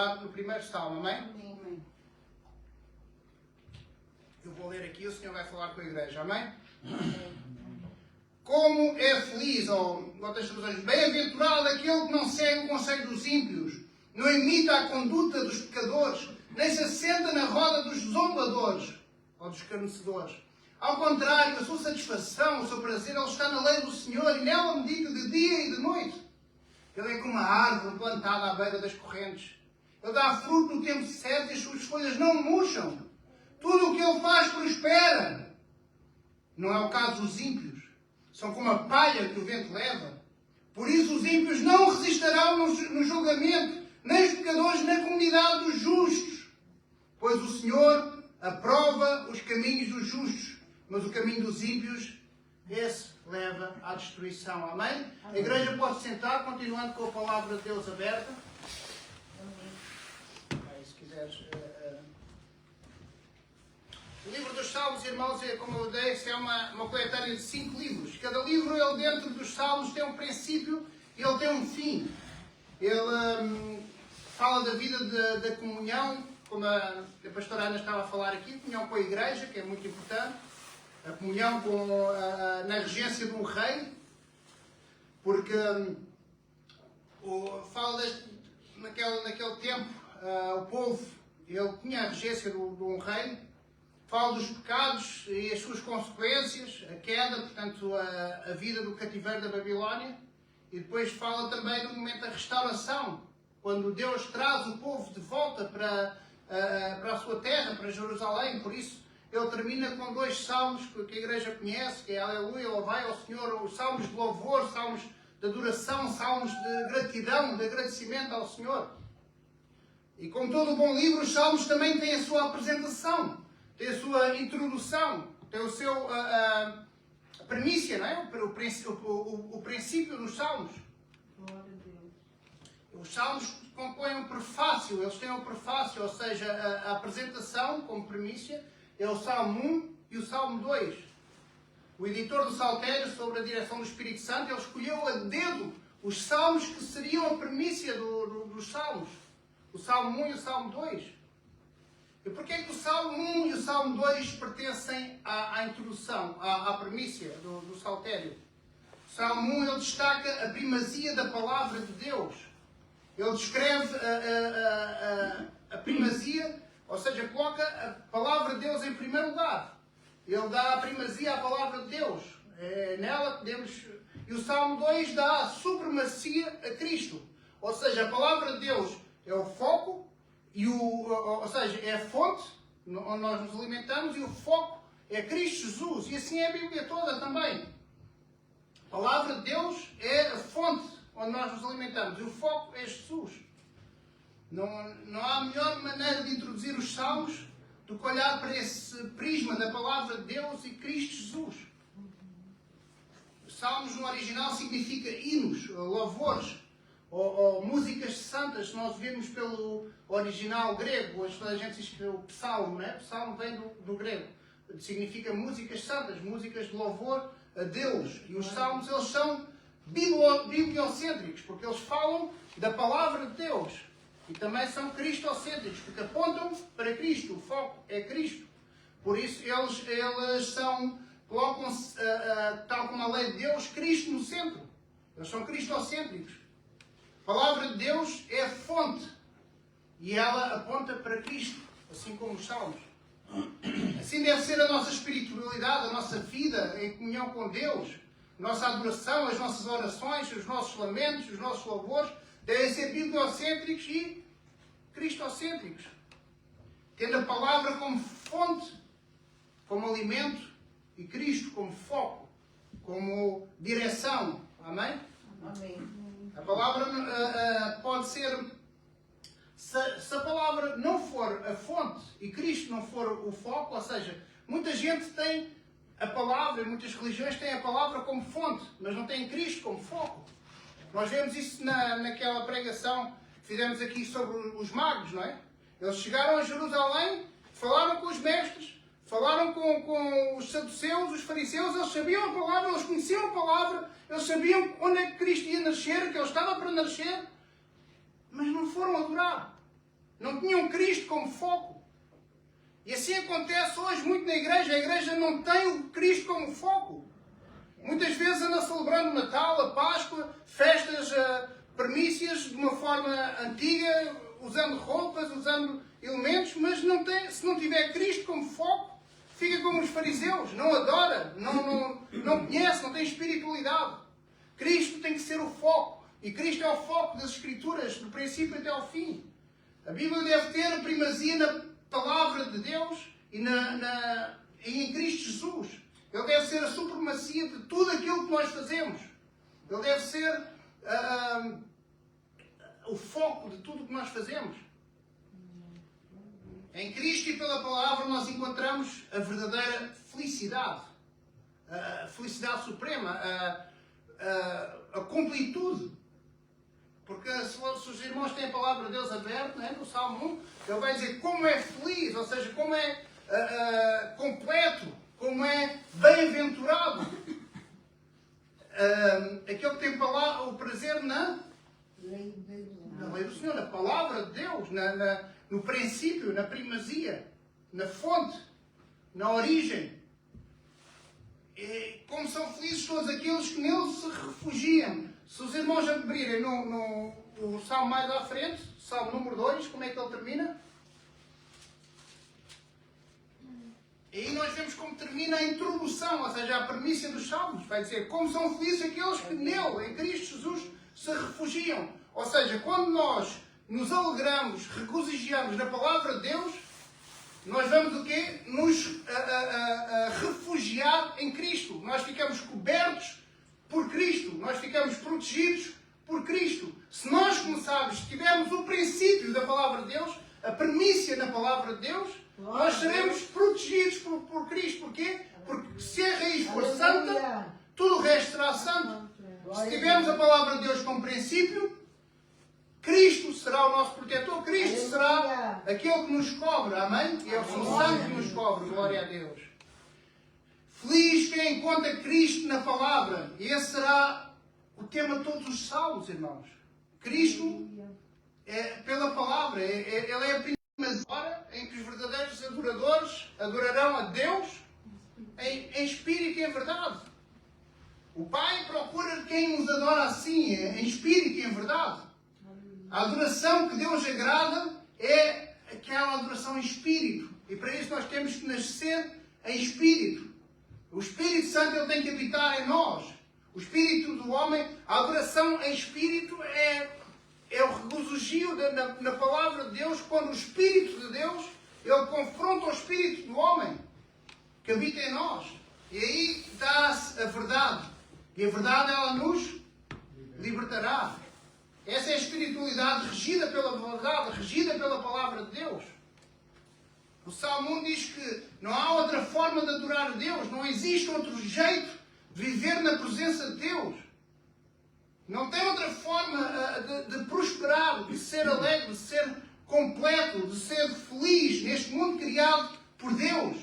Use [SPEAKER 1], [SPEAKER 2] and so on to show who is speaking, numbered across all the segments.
[SPEAKER 1] falar no primeiro salmo, amém?
[SPEAKER 2] Amém.
[SPEAKER 1] Eu vou ler aqui, o Senhor vai falar com a igreja, amém? Como é feliz, ou outras traduções, bem-aventurado aquele que não segue o conselho dos ímpios, não imita a conduta dos pecadores, nem se assenta na roda dos zombadores, ou dos escarnecedores. Ao contrário, a sua satisfação, o seu prazer, ele está na lei do Senhor, e nela medita de dia e de noite. Ele é como uma árvore plantada à beira das correntes. Ele dá fruto no tempo certo e as suas folhas não murcham. Tudo o que ele faz prospera. Não é o caso dos ímpios. São como a palha que o vento leva. Por isso os ímpios não resistirão no julgamento, nem os pecadores na comunidade dos justos. Pois o Senhor aprova os caminhos dos justos, mas o caminho dos ímpios, esse leva à destruição. Amém? A igreja pode sentar, continuando com a palavra de Deus aberta. Se quiseres... O livro dos Salmos, irmãos, como eu disse, é uma coletânea de 5 livros. Cada livro, ele dentro dos Salmos, tem um princípio e ele tem um fim. Ele fala da vida da comunhão, como a pastora Ana estava a falar aqui, comunhão com a igreja, que é muito importante. A comunhão na regência de um rei, porque fala naquele tempo, o povo, ele tinha a regência de um rei. Fala dos pecados e as suas consequências, a queda, portanto, a vida do cativeiro da Babilónia. E depois fala também do momento da restauração, quando Deus traz o povo de volta para a sua terra, para Jerusalém. Por isso, ele termina com 2 salmos que a igreja conhece, que é Aleluia, louvai ao Senhor, os salmos de louvor, salmos de adoração, salmos de gratidão, de agradecimento ao Senhor. E como todo bom livro, os salmos também têm a sua apresentação. Tem a sua introdução, tem o seu a premissa, não é? O princípio dos Salmos.
[SPEAKER 2] Glória a Deus.
[SPEAKER 1] Os Salmos compõem um prefácio, eles têm um prefácio, ou seja, a apresentação como premissa é o Salmo 1 e o Salmo 2. O editor do Saltério, sobre a direção do Espírito Santo, ele escolheu a dedo os Salmos que seriam a premissa dos Salmos. O Salmo 1 e o Salmo 2. E porquê é que o Salmo 1 e o Salmo 2 pertencem à introdução, à premissa do Saltério? O Salmo 1 ele destaca a primazia da palavra de Deus. Ele descreve a primazia, ou seja, coloca a palavra de Deus em primeiro lugar. Ele dá a primazia à palavra de Deus. É nela que devemos... E o Salmo 2 dá a supremacia a Cristo. Ou seja, a palavra de Deus é o foco, ou seja, é a fonte onde nós nos alimentamos, e o foco é Cristo Jesus. E assim é a Bíblia toda também. A palavra de Deus é a fonte onde nós nos alimentamos, e o foco é Jesus. Não há melhor maneira de introduzir os Salmos do que olhar para esse prisma da palavra de Deus e Cristo Jesus. Os Salmos no original significa hinos, louvores, ou músicas santas, se nós vemos pelo original grego. Hoje toda a gente diz que é o psalmo, não é? Psalmo vem do grego. Significa músicas santas, músicas de louvor a Deus. E os salmos, eles são bibliocêntricos, porque eles falam da palavra de Deus. E também são cristocêntricos, porque apontam para Cristo. O foco é Cristo. Por isso, eles colocam-se, tal como a lei de Deus, Cristo no centro. Eles são cristocêntricos. A palavra de Deus é a fonte e ela aponta para Cristo, assim como os Salmos. Assim deve ser a nossa espiritualidade, a nossa vida em comunhão com Deus, a nossa adoração, as nossas orações, os nossos lamentos, os nossos louvores, devem ser bibliocêntricos e cristocêntricos, tendo a palavra como fonte, como alimento, e Cristo como foco, como direção. Amém?
[SPEAKER 2] Amém.
[SPEAKER 1] A palavra pode ser... Se a palavra não for a fonte e Cristo não for o foco, ou seja, muita gente tem a palavra, muitas religiões têm a palavra como fonte, mas não têm Cristo como foco. Nós vemos isso naquela pregação que fizemos aqui sobre os magos, não é? Eles chegaram a Jerusalém, falaram com os mestres, falaram com os saduceus, os fariseus, eles sabiam a palavra, eles conheciam a palavra, eles sabiam onde é que Cristo ia nascer, que ele estava para nascer, mas não foram adorar. Não tinham Cristo como foco. E assim acontece hoje muito na igreja. A igreja não tem o Cristo como foco. Muitas vezes anda celebrando o Natal, a Páscoa, festas permícias de uma forma antiga, usando roupas, usando elementos, mas não tem, se não tiver Cristo como foco, fica como os fariseus, não adora, não conhece, não tem espiritualidade. Cristo tem que ser o foco. E Cristo é o foco das Escrituras, do princípio até ao fim. A Bíblia deve ter a primazia na palavra de Deus e em Cristo Jesus. Ele deve ser a supremacia de tudo aquilo que nós fazemos. Ele deve ser o foco de tudo o que nós fazemos. Em Cristo e pela palavra nós encontramos a verdadeira felicidade. A felicidade suprema. A completude. Porque se os irmãos têm a palavra de Deus aberta, não é? No Salmo 1, ele vai dizer como é feliz, ou seja, como é completo, como é bem-aventurado. Aquele que tem o prazer na lei do Senhor, na palavra de Deus, no princípio, na primazia, na fonte, na origem. E como são felizes todos aqueles que nele se refugiam. Se os irmãos abrirem no Salmo mais à frente, Salmo número 2, como é que ele termina? E aí nós vemos como termina a introdução, ou seja, a premissa dos Salmos. Vai dizer, como são felizes aqueles que nele, em Cristo Jesus, se refugiam. Ou seja, quando nós nos alegramos, regozijamos na palavra de Deus, nós vamos o quê? Nos refugiar em Cristo. Nós ficamos cobertos por Cristo. Nós ficamos protegidos por Cristo. Se nós começarmos, se tivermos o princípio da palavra de Deus, a premissa na palavra de Deus, nós seremos protegidos por Cristo. Porquê? Porque se a raiz for santa, tudo o resto será santo. Se tivermos a palavra de Deus como princípio, Cristo será o nosso protetor. Cristo será aquele que nos cobre. Amém? E é o seu sangue que nos cobre. Glória a Deus. Feliz quem encontra Cristo na palavra. E esse será o tema de todos os salmos, irmãos. Cristo é pela palavra. Ele é a primazia em que os verdadeiros adoradores adorarão a Deus em espírito e em verdade. O Pai procura quem os adora assim, em espírito e em verdade. A adoração que Deus agrada é aquela adoração em espírito. E para isso nós temos que nascer em espírito. O Espírito Santo ele tem que habitar em nós. O espírito do homem, a adoração em espírito é o regozijio na palavra de Deus, quando o Espírito de Deus ele confronta o espírito do homem que habita em nós. E aí dá-se a verdade. E a verdade ela nos libertará. Essa é a espiritualidade regida pela verdade, regida pela palavra de Deus. O Salmo 1 diz que não há outra forma de adorar a Deus, não existe outro jeito de viver na presença de Deus. Não tem outra forma de prosperar, de ser alegre, de ser completo, de ser feliz neste mundo criado por Deus.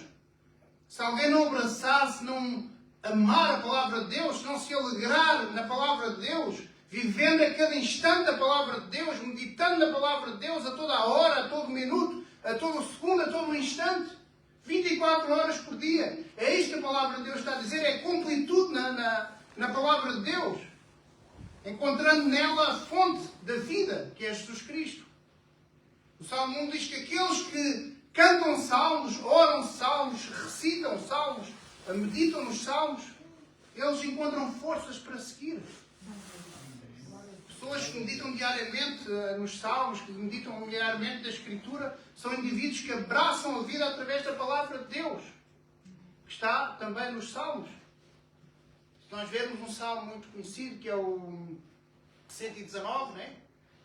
[SPEAKER 1] Se alguém não abraçar, se não amar a palavra de Deus, se não se alegrar na palavra de Deus, vivendo a cada instante a palavra de Deus, meditando na palavra de Deus a toda a hora, a todo minuto, a todo segundo, a todo instante, 24 horas por dia. É isto que a palavra de Deus está a dizer, é completude na palavra de Deus. Encontrando nela a fonte da vida, que é Jesus Cristo. O Salmo 1 diz que aqueles que cantam salmos, oram salmos, recitam salmos, meditam nos salmos, eles encontram forças para seguir. Pessoas que meditam diariamente nos salmos, que meditam diariamente da Escritura, são indivíduos que abraçam a vida através da palavra de Deus, que está também nos salmos. Se nós vermos um salmo muito conhecido, que é o 119, né?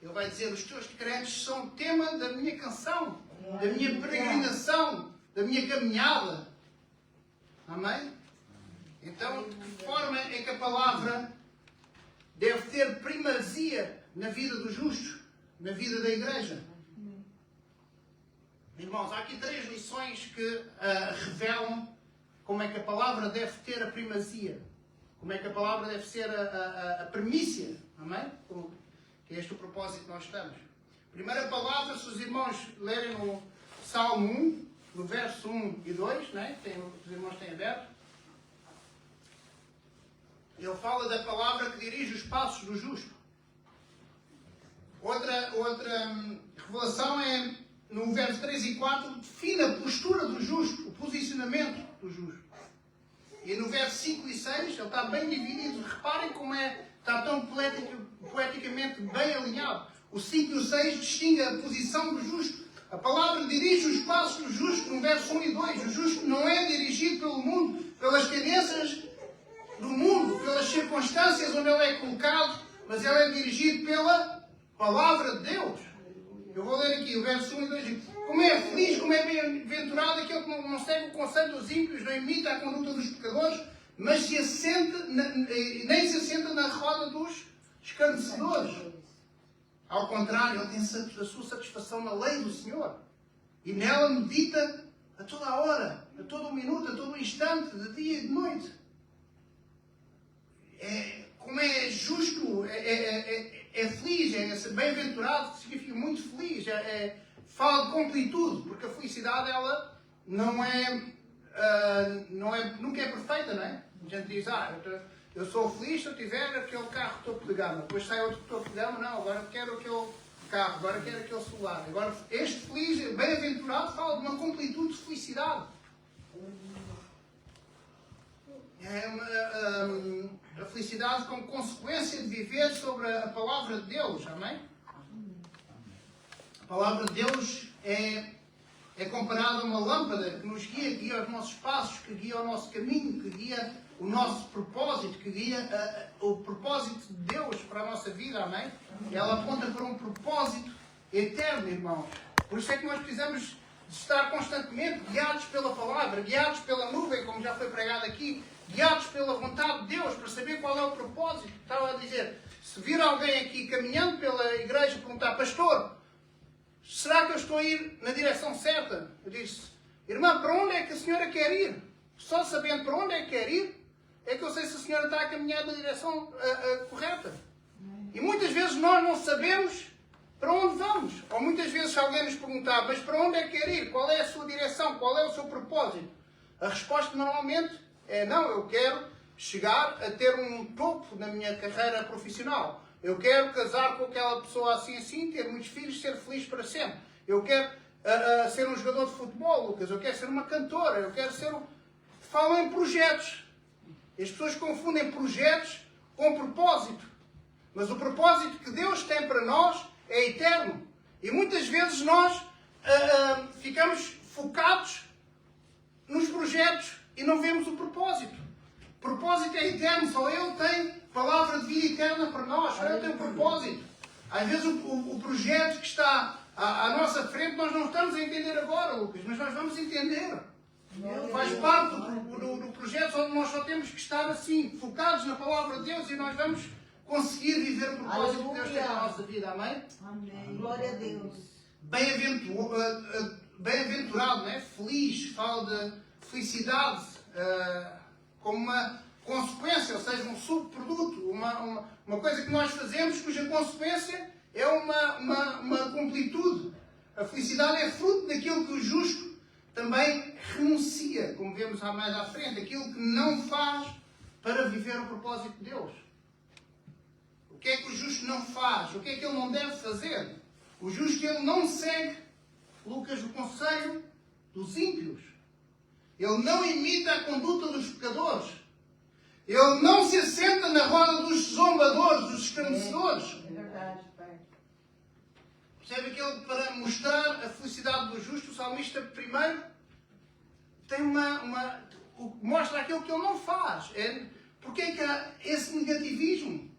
[SPEAKER 1] Ele vai dizer, os teus decretos são o tema da minha canção, da minha peregrinação, da minha caminhada. Amém? Então, de que forma é que a palavra deve ter primazia na vida dos justos, na vida da igreja? Irmãos, há aqui 3 lições que revelam como é que a palavra deve ter a primazia. Como é que a palavra deve ser a primícia. Amém? Que é este o propósito que nós estamos. Primeira palavra, se os irmãos lerem no Salmo 1, no verso 1 e 2, né? Os irmãos têm aberto. Ele fala da palavra que dirige os passos do justo. Outra revelação é, no verso 3 e 4, define a postura do justo, o posicionamento do justo. E no verso 5 e 6, ele está bem dividido. Reparem como está tão poeticamente bem alinhado. O 5 e o 6 distinguem a posição do justo. A palavra dirige os passos do justo, no verso 1 e 2. O justo não é dirigido pelo mundo, pelas tendências do mundo, pelas circunstâncias onde ele é colocado, mas ele é dirigido pela palavra de Deus. Eu vou ler aqui o verso 1 e 2. Como é feliz, como é bem-aventurado aquele que não segue o conselho dos ímpios, não imita a conduta dos pecadores, mas nem se assenta na roda dos escarnecedores. Ao contrário, ele tem a sua satisfação na lei do Senhor. E nela medita a toda a hora, a todo o minuto, a todo o instante, de dia e de noite. Como é justo, é feliz, é bem-aventurado, significa muito feliz, fala de completude, porque a felicidade ela nunca é perfeita, não é? A gente diz, eu sou feliz se eu tiver aquele carro topo de gama, depois sai outro topo de gama, não, agora quero aquele carro, agora quero aquele celular. Agora este feliz, bem-aventurado, fala de uma completude de felicidade. A felicidade como consequência de viver sobre a palavra de Deus, amém? A palavra de Deus é comparada a uma lâmpada que nos guia os nossos passos, que guia o nosso caminho, que guia o nosso propósito, que guia o propósito de Deus para a nossa vida, amém? Ela aponta para um propósito eterno, irmãos. Por isso é que nós precisamos de estar constantemente guiados pela palavra, guiados pela nuvem, como já foi pregado aqui, guiados pela vontade de Deus, para saber qual é o propósito. Estava a dizer, se vir alguém aqui caminhando pela igreja e perguntar, pastor, será que eu estou a ir na direção certa? Eu disse, irmã, para onde é que a senhora quer ir? Só sabendo para onde é que quer ir, é que eu sei se a senhora está a caminhar na direção correta. E muitas vezes nós não sabemos para onde vamos. Ou muitas vezes se alguém nos perguntar, mas para onde é que quer ir? Qual é a sua direção? Qual é o seu propósito? A resposta normalmente é, não, eu quero chegar a ter um topo na minha carreira profissional. Eu quero casar com aquela pessoa assim, ter muitos filhos, ser feliz para sempre. Eu quero ser um jogador de futebol, Lucas. Eu quero ser uma cantora. Eu quero ser Falam em projetos. As pessoas confundem projetos com propósito. Mas o propósito que Deus tem para nós é eterno. E muitas vezes nós ficamos focados nos projetos e não vemos o propósito. O propósito é eterno. Só Ele tem palavra de vida eterna para nós. Só Ele tem um propósito. Às vezes o projeto que está à nossa frente nós não estamos a entender agora, Lucas, mas nós vamos entender. Faz parte do projeto onde nós só temos que estar assim, focados na palavra de Deus e nós vamos conseguir viver o propósito que Deus tem na nossa vida. Amém?
[SPEAKER 2] Amém. Glória a Deus.
[SPEAKER 1] Bem-aventurado, né? Feliz, fala de felicidade como uma consequência, ou seja, um subproduto, uma coisa que nós fazemos cuja consequência é uma completude. A felicidade é fruto daquilo que o justo também renuncia, como vemos mais à frente, aquilo que não faz para viver o propósito de Deus. O que é que o justo não faz? O que é que ele não deve fazer? O justo ele não segue, Lucas, o conselho dos ímpios. Ele não imita a conduta dos pecadores. Ele não se assenta na roda dos zombadores, dos escarnecedores.
[SPEAKER 2] É verdade, Pai.
[SPEAKER 1] Percebe que ele, para mostrar a felicidade do justo, o salmista primeiro tem mostra aquilo que ele não faz. Porque é que há esse negativismo?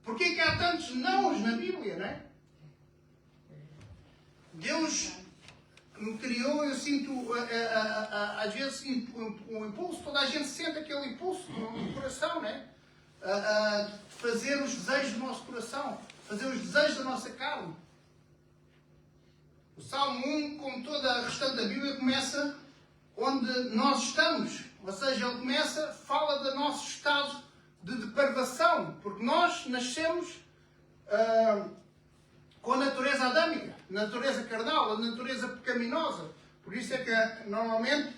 [SPEAKER 1] Porque é que há tantos nãos na Bíblia, não é? Deus me criou, eu sinto às vezes um impulso, toda a gente sente aquele impulso no coração, não é? Fazer os desejos do nosso coração, fazer os desejos da nossa carne. O Salmo 1, como toda a restante da Bíblia, começa onde nós estamos. Ou seja, ele fala do nosso estado de depravação, porque nós nascemos com a natureza adâmica, a natureza carnal, a natureza pecaminosa. Por isso é que, normalmente,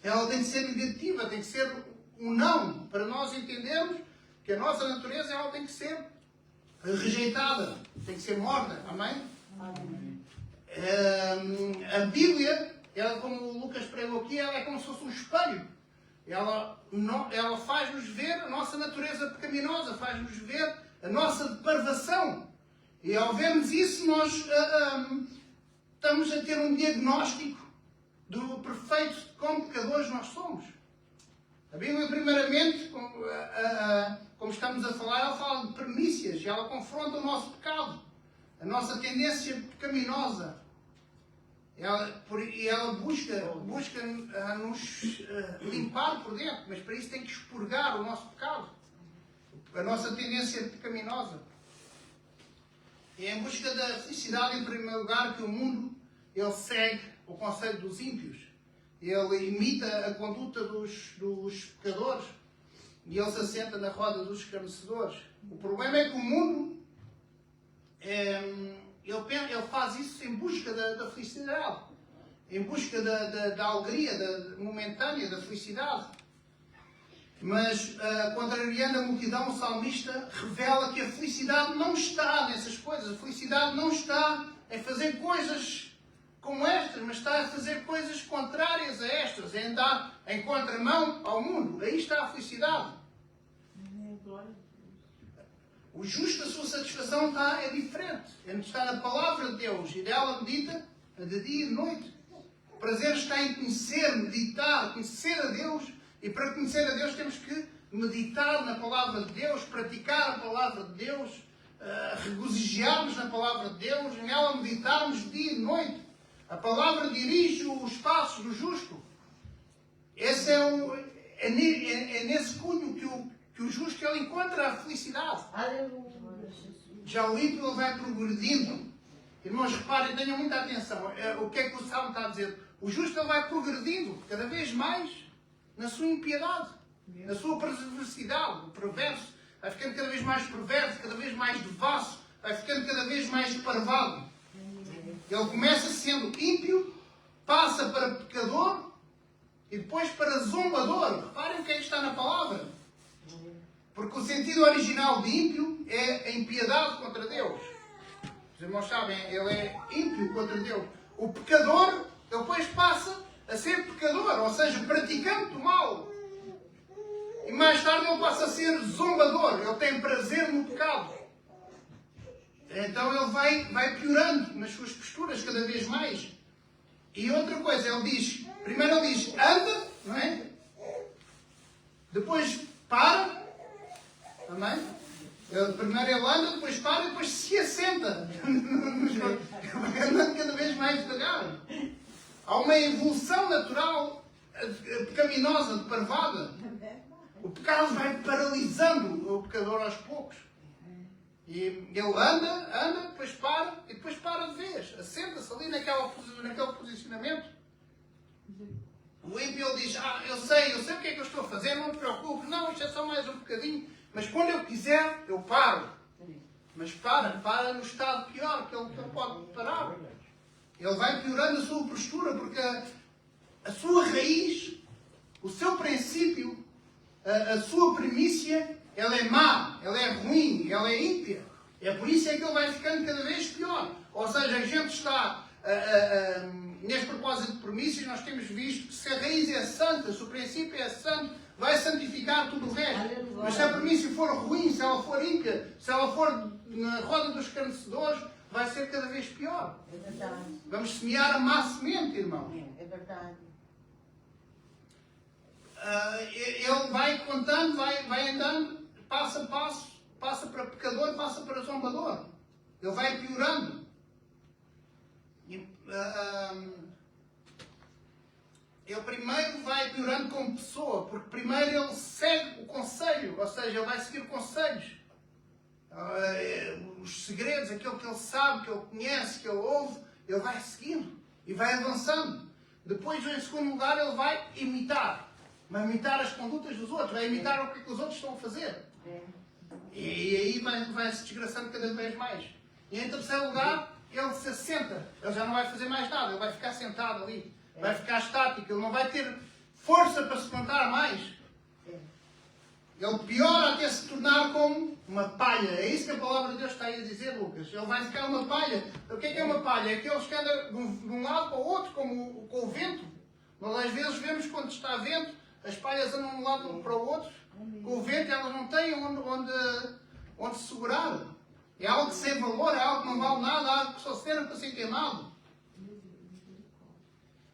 [SPEAKER 1] ela tem que ser negativa, tem que ser um não, para nós entendermos que a nossa natureza ela tem que ser rejeitada, tem que ser morta. Amém? A Bíblia, ela, como o Lucas pregou aqui, ela é como se fosse um espelho. Ela faz-nos ver a nossa natureza pecaminosa, faz-nos ver a nossa depravação. E ao vermos isso, nós estamos a ter um diagnóstico do perfeito de como pecadores nós somos. A Bíblia, primeiramente, como estamos a falar, ela fala de primícias e ela confronta o nosso pecado, a nossa tendência pecaminosa. E ela busca nos limpar por dentro, mas para isso tem que expurgar o nosso pecado, a nossa tendência pecaminosa. É em busca da felicidade, em primeiro lugar, que o mundo ele segue o conselho dos ímpios. Ele imita a conduta dos pecadores e ele se assenta na roda dos escarnecedores. O problema é que o mundo ele faz isso em busca da felicidade, em busca da alegria momentânea, da felicidade. Mas, contrariando a multidão, o salmista revela que a felicidade não está nessas coisas. A felicidade não está em fazer coisas como estas, mas está a fazer coisas contrárias a estas, em andar em contramão ao mundo. Aí está a felicidade. O justo, a sua satisfação é diferente. Está na palavra de Deus e dela medita de dia e de noite. O prazer está em conhecer, meditar, conhecer a Deus. E para conhecer a Deus temos que meditar na palavra de Deus, praticar a palavra de Deus, regozijarmos na palavra de Deus, nela meditarmos dia e noite. A palavra dirige os passos do justo. Esse é nesse cunho que o justo ele encontra a felicidade.
[SPEAKER 2] Aleluia.
[SPEAKER 1] Já o ímpio ele vai progredindo. Irmãos, reparem, tenham muita atenção. O que é que o Salmo está a dizer? O justo ele vai progredindo cada vez mais na sua impiedade, na sua perversidade. O perverso vai ficando cada vez mais perverso, cada vez mais devasso, vai ficando cada vez mais depravado. Ele começa sendo ímpio, passa para pecador e depois para zombador. Reparem o que é que está na palavra. Porque o sentido original de ímpio é a impiedade contra Deus. Os irmãos sabem, ele é ímpio contra Deus. O pecador, ele depois passa a ser pecador, ou seja, praticante do mal. E mais tarde ele passa a ser zombador, ele tem prazer no pecado. Então ele vai piorando nas suas posturas cada vez mais. E outra coisa, ele diz, primeiro ele diz, anda, não é? Depois para, amém? Primeiro ele anda, depois para e depois se assenta. Vai andando cada vez mais devagar. Há uma evolução natural pecaminosa, depravada. O pecado vai paralisando o pecador aos poucos. E ele anda, depois para e depois para de vez. Assenta-se ali naquele posicionamento. O ímpio ele diz, eu sei o que é que eu estou a fazer, não me preocupo. Não, isto é só mais um bocadinho. Mas quando eu quiser, eu paro. Mas para no estado pior que ele pode parar. Ele vai piorando a sua postura, porque a sua raiz, o seu princípio, a sua primícia, ela é má, ela é ruim, ela é ímpia. É por isso é que ele vai ficando cada vez pior. Ou seja, a gente está, neste propósito de primícias, nós temos visto que se a raiz é santa, se o princípio é santo, vai santificar tudo o resto. Mas se a primícia for ruim, se ela for ímpia, se ela for na roda dos escarnecedores, vai ser cada vez pior.
[SPEAKER 2] É verdade.
[SPEAKER 1] Vamos semear a má semente, irmão.
[SPEAKER 2] É verdade.
[SPEAKER 1] Ele vai contando, vai andando, passo a passo, passa para pecador, passa para zombador. Ele vai piorando. Ele primeiro vai piorando como pessoa, porque primeiro ele segue o conselho, ou seja, ele vai seguir conselhos. Os segredos, aquilo que ele sabe, que ele conhece, que ele ouve, ele vai seguindo e vai avançando. Depois, em segundo lugar, ele vai imitar as condutas dos outros, vai imitar o que os outros estão a fazer. E aí vai se desgraçando cada vez mais. E em terceiro lugar, ele se assenta. Ele já não vai fazer mais nada, ele vai ficar sentado ali. Vai ficar estático, ele não vai ter força para se levantar mais. Ele piora até se tornar como uma palha. É isso que a palavra de Deus está aí a dizer, Lucas. Ele vai ficar uma palha. O que é uma palha? É aqueles que andam de um lado para o outro, como com o vento. Nós às vezes vemos quando está vento, as palhas andam de um lado para o outro. Com o vento elas não têm onde se segurar. É algo sem valor, é algo que não vale nada, é algo que só serve para ser queimado.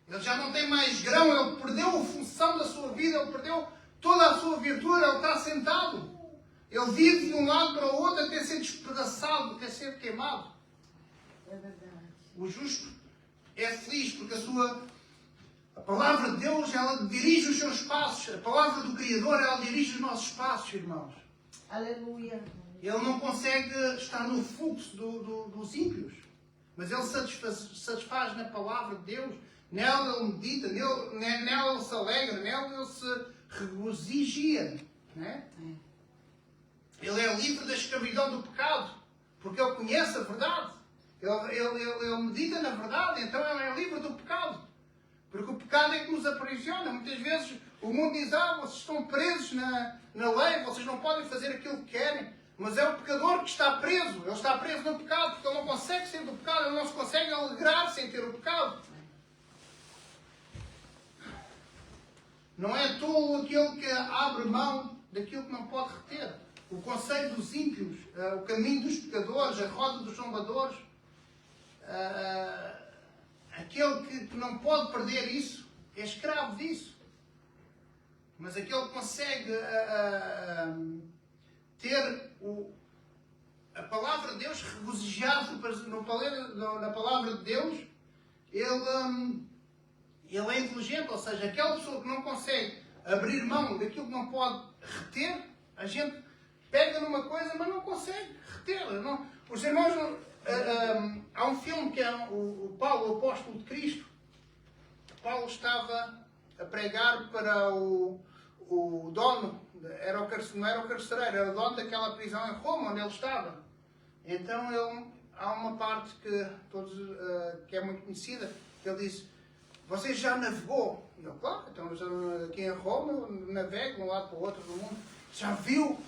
[SPEAKER 1] Ele já não tem mais grão, ele perdeu a função da sua vida, ele perdeu toda a sua virtude, ele está sentado. Ele vive de um lado para o outro até ser despedaçado, até ser queimado.
[SPEAKER 2] É verdade.
[SPEAKER 1] O justo é feliz porque a palavra de Deus, ela dirige os seus passos. A palavra do Criador, ela dirige os nossos passos, irmãos.
[SPEAKER 2] Aleluia.
[SPEAKER 1] Ele não consegue estar no fluxo dos ímpios. Mas ele satisfaz na palavra de Deus. Nela ele medita, nela ele se alegra, nela ele se regozija. Né? Ele é livre da escravidão do pecado. Porque ele conhece a verdade. Ele medita na verdade, então ele é livre do pecado. Porque o pecado é que nos aprisiona. Muitas vezes o mundo diz, vocês estão presos na lei, vocês não podem fazer aquilo que querem. Mas é o pecador que está preso. Ele está preso no pecado porque ele não consegue sair do pecado, ele não se consegue alegrar sem ter o pecado. Não é tolo aquele que abre mão daquilo que não pode reter. O conselho dos ímpios, o caminho dos pecadores, a roda dos zombadores, aquele que não pode perder isso, é escravo disso. Mas aquele que consegue ter a palavra de Deus, regozijar-se na palavra de Deus, ele é inteligente, ou seja, aquela pessoa que não consegue abrir mão daquilo que não pode reter, a gente pega numa coisa, mas não consegue retê-la. Não. Os irmãos, há um filme que é o Paulo, o apóstolo de Cristo. Paulo estava a pregar para o dono, não era o carcereiro, era o dono daquela prisão em Roma, onde ele estava. Então há uma parte que é muito conhecida, que ele disse, você já navegou? E eu, claro, então aqui em Roma eu navego de um lado para o outro do mundo. Já viu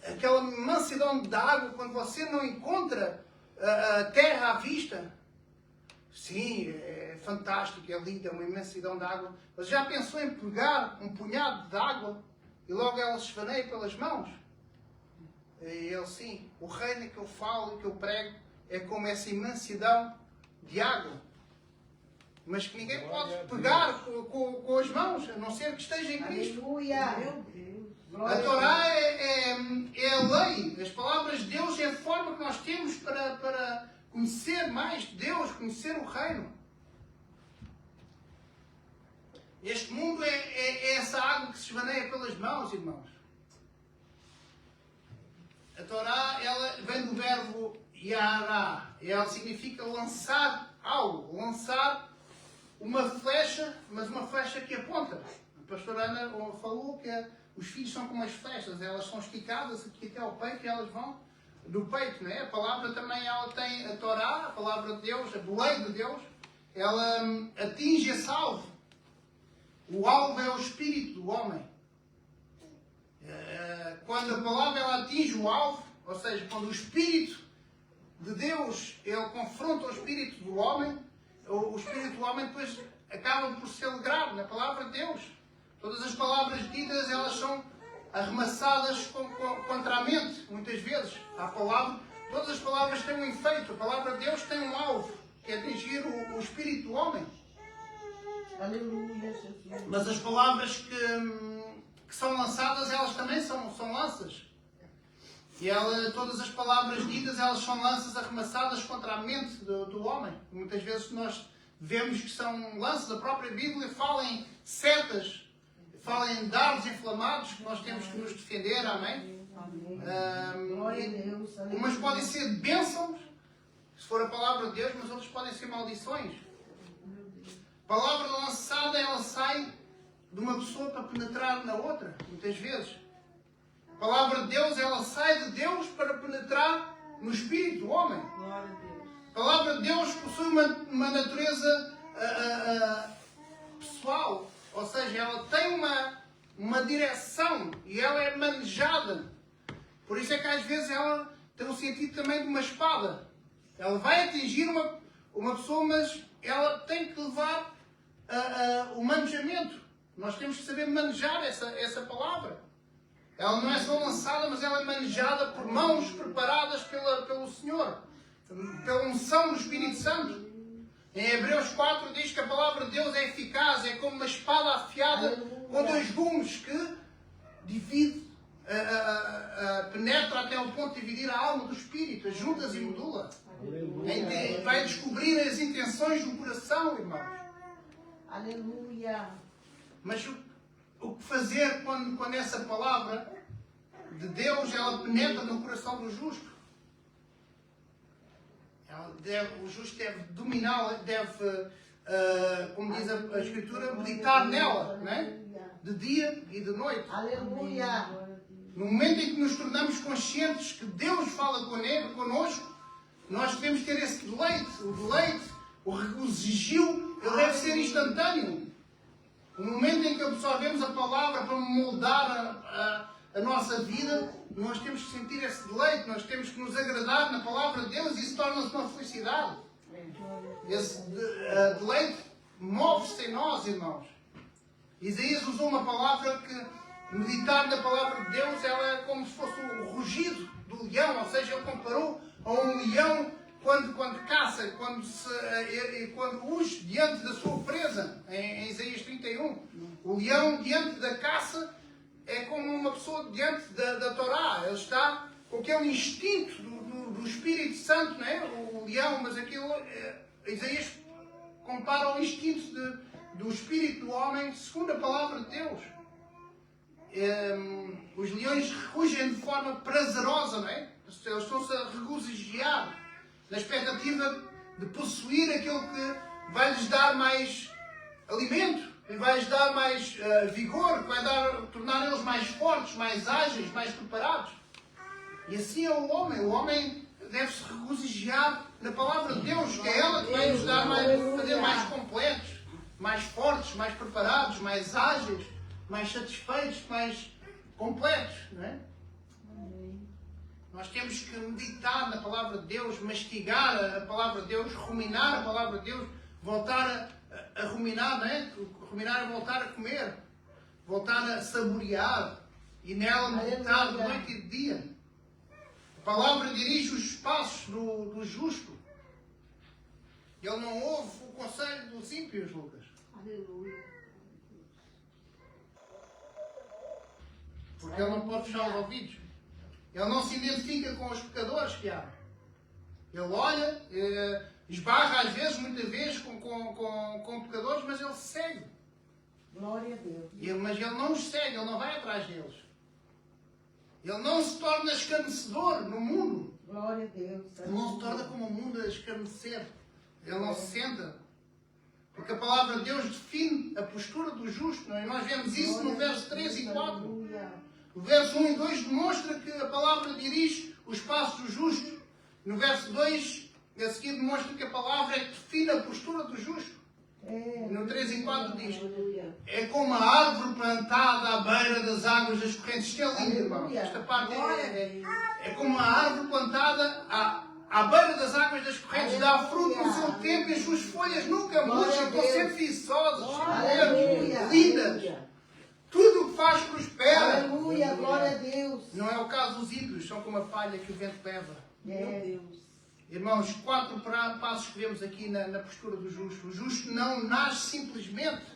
[SPEAKER 1] aquela imensidão de água quando você não encontra a terra à vista? Sim, é fantástico, é lindo, é uma imensidão de água. Mas já pensou em pegar um punhado de água e logo ela se esvaneia pelas mãos? E ele, sim, o reino que eu falo e que eu prego é como essa imensidão de água. Mas que ninguém pode pegar com as mãos, a não ser que esteja em Cristo.
[SPEAKER 2] Aleluia. Meu Deus.
[SPEAKER 1] A Torá é a lei. As palavras de Deus é a forma que nós temos para conhecer mais Deus, conhecer o reino. Este mundo é essa água que se esvaneia pelas mãos, irmãos. A Torá, ela vem do verbo yará. Ela significa lançar algo, lançar uma flecha, mas uma flecha que aponta. A pastora Ana falou que os filhos são como as flechas, elas são esticadas aqui até ao peito e elas vão do peito, não é? A palavra também, ela tem a Torá, a palavra de Deus, a lei de Deus, ela atinge esse alvo. O alvo é o espírito do homem. Quando a palavra ela atinge o alvo, ou seja, quando o espírito de Deus ele confronta o espírito do homem, o espírito do homem depois acaba por se alegrar na palavra de Deus. Todas as palavras ditas, elas são arremessadas contra a mente, muitas vezes. Todas as palavras têm um efeito. A palavra de Deus tem um alvo, que é atingir o espírito do homem.
[SPEAKER 2] Aleluia, Jesus.
[SPEAKER 1] Mas as palavras que são lançadas, elas também são lanças. E todas as palavras ditas, elas são lanças arremessadas contra a mente do homem. Muitas vezes nós vemos que são lanças. A própria Bíblia fala em setas, fala em dardos inflamados que nós temos que nos defender. Amém?
[SPEAKER 2] Amém. Glória a Deus. Aleluia.
[SPEAKER 1] Umas podem ser bênçãos, se for a palavra de Deus, mas outras podem ser maldições. A palavra lançada, ela sai de uma pessoa para penetrar na outra, muitas vezes. A palavra de Deus, ela sai de Deus para penetrar no espírito do homem.
[SPEAKER 2] Glória a Deus.
[SPEAKER 1] A palavra de Deus possui uma natureza pessoal, ou seja, ela tem uma direção e ela é manejada. Por isso é que às vezes ela tem um sentido também de uma espada. Ela vai atingir uma pessoa, mas ela tem que levar o manejamento. Nós temos que saber manejar essa palavra. Ela não é só lançada, mas ela é manejada por mãos preparadas pelo Senhor, pela unção do Espírito Santo. Em Hebreus 4 diz que a palavra de Deus é eficaz, é como uma espada afiada com dois gumes que divide, penetra até o ponto de dividir a alma do Espírito, as juntas e medula. Vai descobrir as intenções do coração, irmãos.
[SPEAKER 2] Aleluia.
[SPEAKER 1] Mas o que fazer quando essa palavra de Deus ela penetra no coração do justo? O justo deve dominá-la, deve, como diz a Escritura, meditar nela, não é? De dia e de noite.
[SPEAKER 2] Aleluia.
[SPEAKER 1] No momento em que nos tornamos conscientes que Deus fala connosco, nós devemos ter esse deleite. O deleite, o regozijo, ele deve ser instantâneo. No momento em que absorvemos a palavra para moldar a nossa vida, nós temos que sentir esse deleite, nós temos que nos agradar na palavra de Deus e isso torna-se uma felicidade. Esse deleite move-se em nós, irmãos. Isaías usou uma palavra que, meditar na palavra de Deus, ela é como se fosse o rugido do leão, ou seja, ele comparou a um leão quando caça, quando urge diante da sua presa, em Isaías 31. O leão diante da caça é como uma pessoa diante da Torá. Ele está com aquele instinto do Espírito Santo, não é? O leão, mas aquilo, Isaías compara o instinto do Espírito do homem segundo a palavra de Deus. Os leões rugem de forma prazerosa, não é? Eles estão-se a regozijar na expectativa de possuir aquilo que vai lhes dar mais alimento, que vai lhes dar mais vigor, que vai tornar eles mais fortes, mais ágeis, mais preparados. E assim é o homem. O homem deve-se regozijar na palavra de Deus, que é ela que vai nos dar fazer mais completos, mais fortes, mais preparados, mais ágeis, mais satisfeitos, mais completos, não é? Nós temos que meditar na palavra de Deus, mastigar a palavra de Deus, ruminar a palavra de Deus, voltar a ruminar, não é? Ruminar é voltar a comer, voltar a saborear e nela meditar de noite e de dia. A palavra dirige os passos do justo. Ele não ouve o conselho dos ímpios, Lucas.
[SPEAKER 2] Aleluia.
[SPEAKER 1] Porque ele não pode fechar os ouvidos. Ele não se identifica com os pecadores que há. Ele olha, esbarra às vezes, muitas vezes, com pecadores, mas ele segue.
[SPEAKER 2] Glória a Deus.
[SPEAKER 1] Mas ele não os segue, ele não vai atrás deles. Ele não se torna escarnecedor no mundo.
[SPEAKER 2] Glória a Deus.
[SPEAKER 1] Ele não se torna como o mundo a escarnecer. Ele não se senta. Porque a palavra de Deus define a postura do justo. Não é? Nós vemos isso no verso 3 e 4.
[SPEAKER 2] Aleluia.
[SPEAKER 1] O verso 1 e 2 demonstra que a palavra dirige os passos do justo. No verso 2, a seguir, demonstra que a palavra é que define a postura do justo. No 3 e 4 diz: é como a árvore plantada à beira das águas das correntes. Isto é lindo, irmãos. Esta parte é como a árvore plantada à beira das águas das correntes. Dá fruto no seu tempo e as suas folhas nunca murcham. Estão sempre viçosas, lindas. Tudo o que faz prospera.
[SPEAKER 2] Aleluia, glória a Deus.
[SPEAKER 1] Não é o caso dos ímpios, são como a palha que o vento leva.
[SPEAKER 2] Meu Deus.
[SPEAKER 1] Irmãos, 4 passos que vemos aqui na postura do justo. O justo não nasce simplesmente,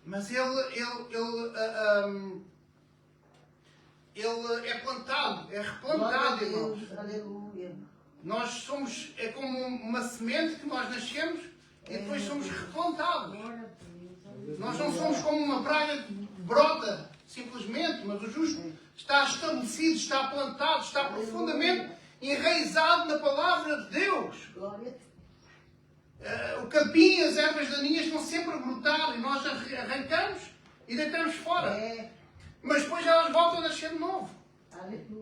[SPEAKER 1] mas ele é plantado, é replantado, irmãos.
[SPEAKER 2] Aleluia.
[SPEAKER 1] Nós somos, é como uma semente que nós nascemos e depois somos replantados. Nós não somos como uma praga que brota simplesmente, mas o justo está estabelecido, está plantado, está profundamente enraizado na palavra de Deus. O capim e as ervas daninhas estão sempre a brotar e nós arrancamos e deitamos fora. Mas depois elas voltam a nascer de novo.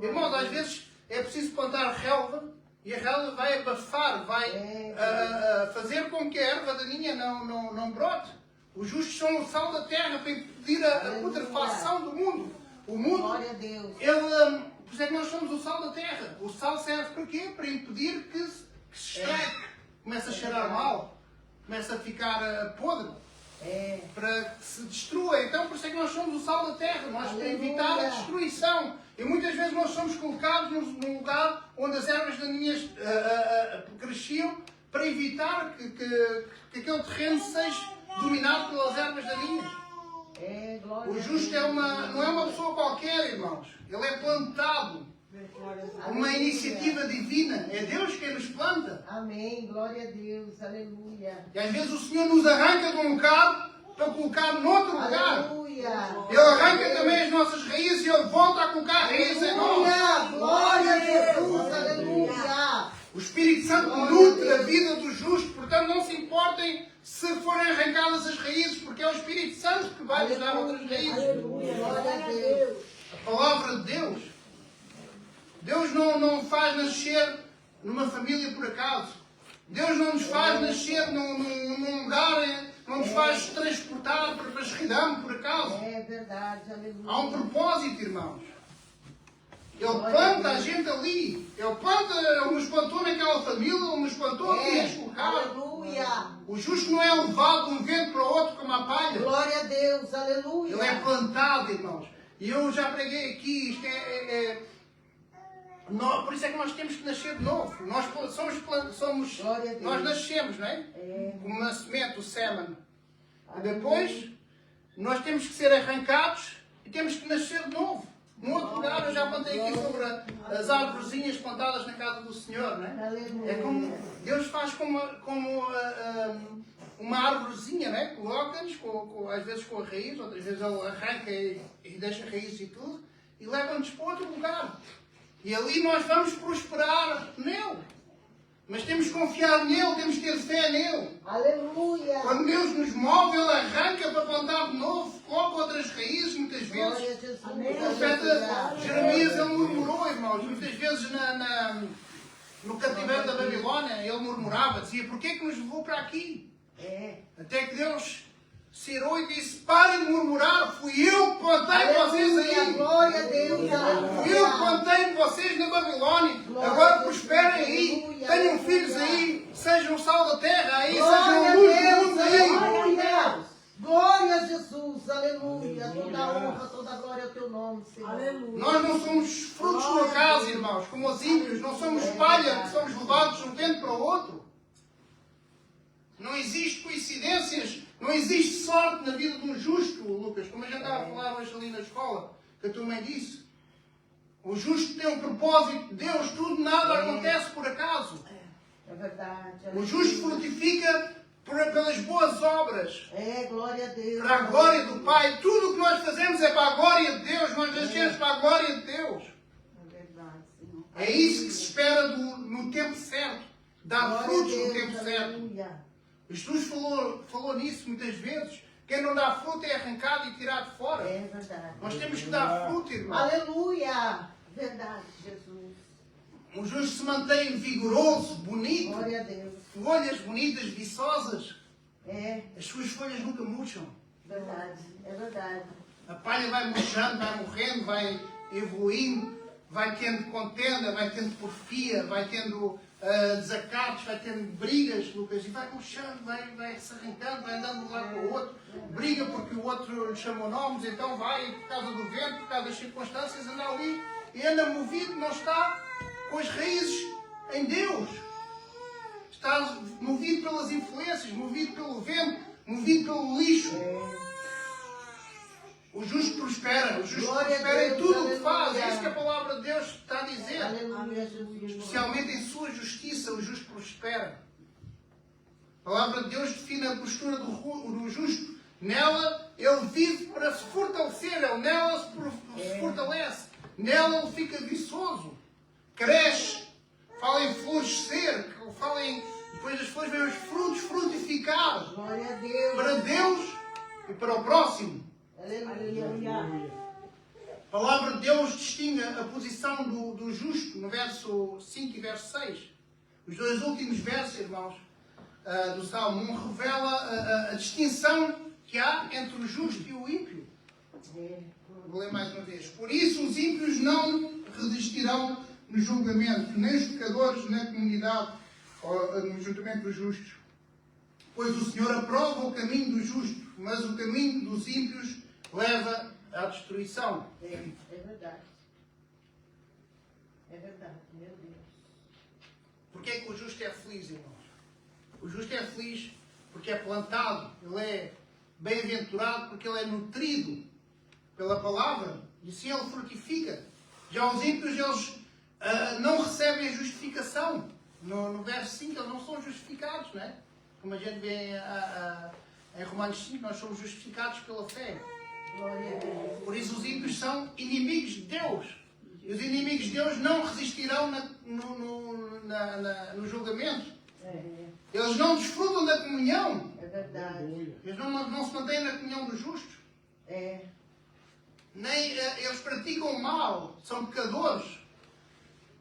[SPEAKER 1] Irmãos, às vezes é preciso plantar relva e a relva vai abafar, vai fazer com que a erva daninha não brote. Os justos são o sal da terra para impedir a putrefação do mundo. O mundo,
[SPEAKER 2] Glória a Deus.
[SPEAKER 1] por isso é que nós somos o sal da terra. O sal serve para quê? Para impedir que se estrague, comece a cheirar mal, comece a ficar podre. Para que se destrua. Então, por isso é que nós somos o sal da terra. Nós para evitar a destruição. E muitas vezes nós somos colocados num lugar onde as ervas daninhas cresciam para evitar que aquele terreno seja dominado pelas ervas daninhas. O justo não é uma pessoa qualquer, irmãos. Ele é plantado. Uma iniciativa divina. É Deus quem nos planta.
[SPEAKER 2] Amém. Glória a Deus. Aleluia.
[SPEAKER 1] E às vezes o Senhor nos arranca de um lugar para colocar noutro lugar.
[SPEAKER 2] Aleluia.
[SPEAKER 1] Ele arranca também as nossas raízes e Ele volta a colocar raízes em nós.
[SPEAKER 2] Aleluia. Glória a Jesus. Aleluia.
[SPEAKER 1] O Espírito Santo nutre a vida do justo. Portanto, não se importem se forem arrancadas as raízes, porque é o Espírito Santo que vai nos dar outras raízes.
[SPEAKER 2] Glória a Deus.
[SPEAKER 1] A palavra de Deus. Deus não faz nascer numa família por acaso. Deus não nos faz nascer num lugar, não nos faz transportar para esquidão por acaso.
[SPEAKER 2] É verdade, aleluia.
[SPEAKER 1] Há um propósito, irmãos. Ele planta a gente ali. Ele nos plantou naquela família, Ele nos plantou aqui neste lugar.
[SPEAKER 2] Aleluia.
[SPEAKER 1] O justo não é levado de um vento para o outro como a palha.
[SPEAKER 2] Glória a Deus, aleluia.
[SPEAKER 1] Ele é plantado, irmãos. E eu já preguei aqui, isto por isso é que nós temos que nascer de novo. Nós nascemos, não é? Como uma semente, o sêmen. E depois, nós temos que ser arrancados e temos que nascer de novo. Num outro lugar, eu já plantei aqui sobre as árvorezinhas plantadas na casa do Senhor, não é?
[SPEAKER 2] Aleluia.
[SPEAKER 1] É como Deus faz como uma árvorezinha, não é? Coloca-nos, às vezes com a raiz, outras vezes Ele arranca e deixa raízes e tudo, e leva-nos para outro lugar. E ali nós vamos prosperar nele. Mas temos que confiar nele, temos que ter fé nele.
[SPEAKER 2] Aleluia.
[SPEAKER 1] Quando Deus nos move, Ele arranca para plantar de novo, coloca outras raízes, muitas vezes.
[SPEAKER 2] Glória a Jesus.
[SPEAKER 1] O profeta Jeremias, ele murmurou, irmãos, muitas vezes no cativeiro da Babilónia, ele murmurava, dizia, porquê que nos levou para aqui? Até que Deus se irou e disse, parem de murmurar, fui eu que plantei vocês aí.
[SPEAKER 2] Glória a Deus, aleluia.
[SPEAKER 1] Fui eu que plantei vocês na Babilónia. Agora prosperem aí, tenham filhos aí, sejam o sal da terra aí, sejam a luz do mundo aí.
[SPEAKER 2] Aleluia. Glória a Jesus, aleluia. Toda a honra, toda a glória ao teu nome, Senhor. Aleluia.
[SPEAKER 1] Nós não somos frutos do acaso, irmãos, como os ímpios, não somos palha que somos levados de um vento para o outro. Não existe coincidências, não existe sorte na vida de um justo, Lucas, como a gente estava a falar hoje ali na escola, que a tua mãe disse. O justo tem um propósito de Deus, tudo, nada acontece por acaso.
[SPEAKER 2] É verdade.
[SPEAKER 1] O justo frutifica pelas boas obras.
[SPEAKER 2] Glória a Deus.
[SPEAKER 1] Para a glória do Pai. Tudo o que nós fazemos é para a glória de Deus. Nós nascemos para a glória de Deus.
[SPEAKER 2] É verdade, Senhor.
[SPEAKER 1] É isso que se espera no tempo certo. Dar frutos no tempo certo.
[SPEAKER 2] Aleluia.
[SPEAKER 1] Jesus falou nisso muitas vezes. Quem não dá fruto é arrancado e tirado fora.
[SPEAKER 2] É verdade.
[SPEAKER 1] Nós temos que dar fruto, irmão.
[SPEAKER 2] Aleluia. Verdade, Jesus.
[SPEAKER 1] O justo se mantém vigoroso, bonito.
[SPEAKER 2] Glória a Deus.
[SPEAKER 1] Folhas bonitas, viçosas. As suas folhas nunca murcham.
[SPEAKER 2] Verdade. É verdade.
[SPEAKER 1] A palha vai murchando, vai morrendo, vai evoluindo, vai tendo contenda, vai tendo porfia, vai tendo desacatos, vai tendo brigas, Lucas, e vai murchando, vai se arrancando, vai andando de um lado para o outro. Briga porque o outro lhe chamou nomes, então vai, por causa do vento, por causa das circunstâncias, anda ali e anda movido, não está com as raízes em Deus. Está movido pelas influências, movido pelo vento, movido pelo lixo. O justo prospera. O justo prospera em tudo o que faz. É isso que a palavra de Deus está a dizer.
[SPEAKER 2] Aleluia, Jesus.
[SPEAKER 1] Especialmente em sua justiça, o justo prospera. A palavra de Deus define a postura do justo. Nela, ele vive para se fortalecer. Ele nela se fortalece. Nela, ele fica viçoso. Cresce. Fala em florescer. Fala em... Depois das flores vêm os frutos frutificar.
[SPEAKER 2] Glória a Deus.
[SPEAKER 1] Para Deus e para o próximo.
[SPEAKER 2] Aleluia.
[SPEAKER 1] A palavra de Deus distingue a posição do justo no verso 5 e verso 6. Os dois últimos versos, irmãos, do Salmo 1 revela a distinção que há entre o justo e o ímpio. Vou ler mais uma vez. Por isso os ímpios não resistirão no julgamento, nem os pecadores na comunidade, ou no juntamento dos justos. Pois o Senhor aprova o caminho do justo, mas o caminho dos ímpios leva à destruição.
[SPEAKER 2] É verdade. É verdade, meu Deus.
[SPEAKER 1] Porquê é que o justo é feliz, irmãos? O justo é feliz porque é plantado, ele é bem-aventurado porque ele é nutrido pela palavra e assim ele frutifica. Já os ímpios, eles não recebem a justificação. No verso 5, eles não são justificados, não é? Como a gente vê em Romanos 5, nós somos justificados pela fé.
[SPEAKER 2] Glória a Deus.
[SPEAKER 1] Por isso os ímpios são inimigos de Deus. E os inimigos de Deus não resistirão no julgamento. Eles não desfrutam da comunhão.
[SPEAKER 2] É verdade.
[SPEAKER 1] Eles não se mantêm na comunhão dos justos. Nem eles praticam o mal, são pecadores.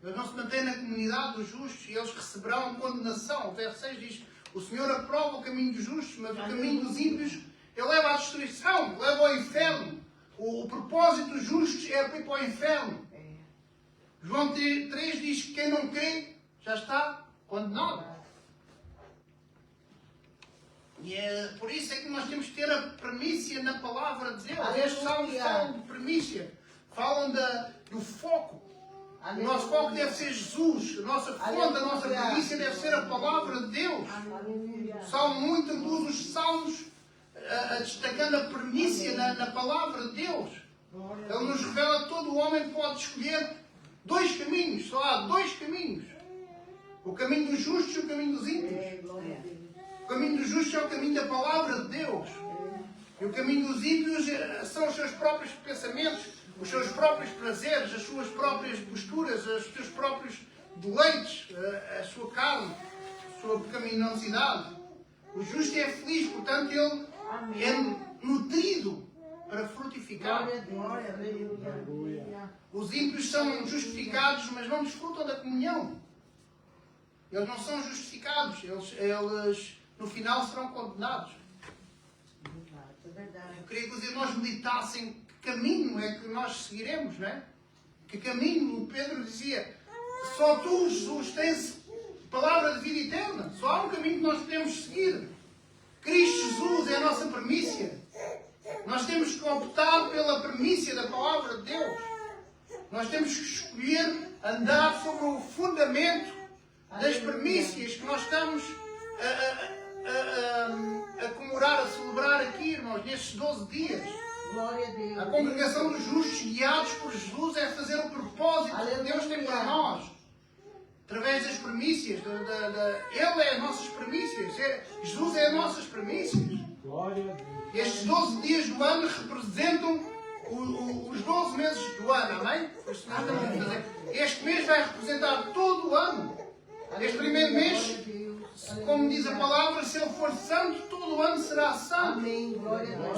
[SPEAKER 1] Eles não se mantêm na comunidade dos justos e eles receberão condenação. O verso 6 diz: o Senhor aprova o caminho dos justos, mas o caminho dos ímpios ele leva à destruição, leva ao inferno. O propósito dos justos é ir para o inferno. João 3 diz que quem não crê já está condenado. E é por isso é que nós temos que ter a primícia na palavra de Deus. Estes salmos falam de primícia, falam do foco. O nosso foco deve ser Jesus. A nossa fonte, a nossa primícia deve ser a palavra de Deus. O Salmo 1 introduz os salmos destacando a primícia na palavra de Deus. Ele nos revela que todo homem pode escolher dois caminhos. Só há dois caminhos. O caminho dos justos e o caminho dos ímpios. O caminho dos justos é o caminho da palavra de Deus. E o caminho dos ímpios são os seus próprios pensamentos, os seus próprios prazeres, as suas próprias posturas, os seus próprios deleites, a sua carne, a sua pecaminosidade. O justo é feliz, portanto, ele é nutrido para frutificar. Os ímpios são justificados, mas não desfrutam da comunhão. Eles não são justificados, eles no final serão condenados. Eu queria que os irmãos meditassem que caminho é que nós seguiremos, não é? Que caminho, o Pedro dizia, só tu, Jesus, tens palavra de vida eterna. Só há um caminho que nós podemos seguir. Cristo Jesus é a nossa primícia. Nós temos que optar pela primícia da palavra de Deus. Nós temos que escolher andar sobre o fundamento das primícias que nós estamos a comemorar, a celebrar aqui, irmãos, nestes 12 dias.
[SPEAKER 2] Glória a Deus.
[SPEAKER 1] A congregação dos justos, guiados por Jesus, é fazer o propósito que Deus tem para nós. Através das primícias. Ele é as nossas primícias. Jesus é as nossas primícias.
[SPEAKER 3] Glória a Deus.
[SPEAKER 1] Estes 12 dias do ano representam os 12 meses do ano. Amém? Este mês vai representar todo o ano. Este primeiro mês, como diz a palavra, se ele for santo, todo o ano será santo.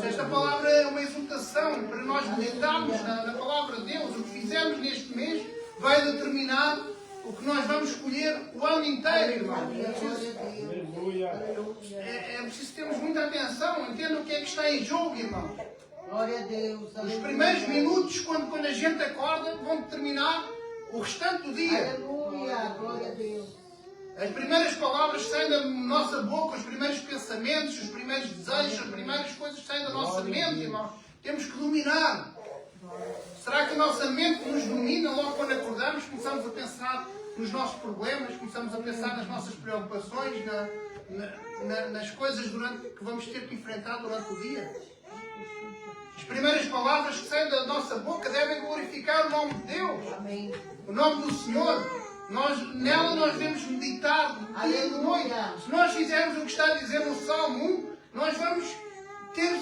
[SPEAKER 1] Esta palavra é uma exortação para nós meditarmos na palavra de Deus. O que fizemos neste mês vai determinar o que nós vamos escolher o ano inteiro, irmão. É preciso termos muita atenção. Entenda o que é que está em jogo, irmão.
[SPEAKER 2] Glória a Deus.
[SPEAKER 1] Os primeiros minutos, quando a gente acorda, vão determinar o restante do dia.
[SPEAKER 2] Aleluia. Glória a Deus.
[SPEAKER 1] As primeiras palavras que saem da nossa boca, os primeiros pensamentos, os primeiros desejos, as primeiras coisas que saem da nossa mente, irmão, temos que dominar. Será que a nossa mente nos domina logo quando acordamos? Começamos a pensar nos nossos problemas, começamos a pensar nas nossas preocupações, nas coisas que vamos ter que enfrentar durante o dia. As primeiras palavras que saem da nossa boca devem glorificar o nome de Deus.
[SPEAKER 2] Amém.
[SPEAKER 1] O nome do Senhor. Nela nós devemos meditar de dia e de noite. Se nós fizermos o que está a dizer no Salmo 1, nós vamos ter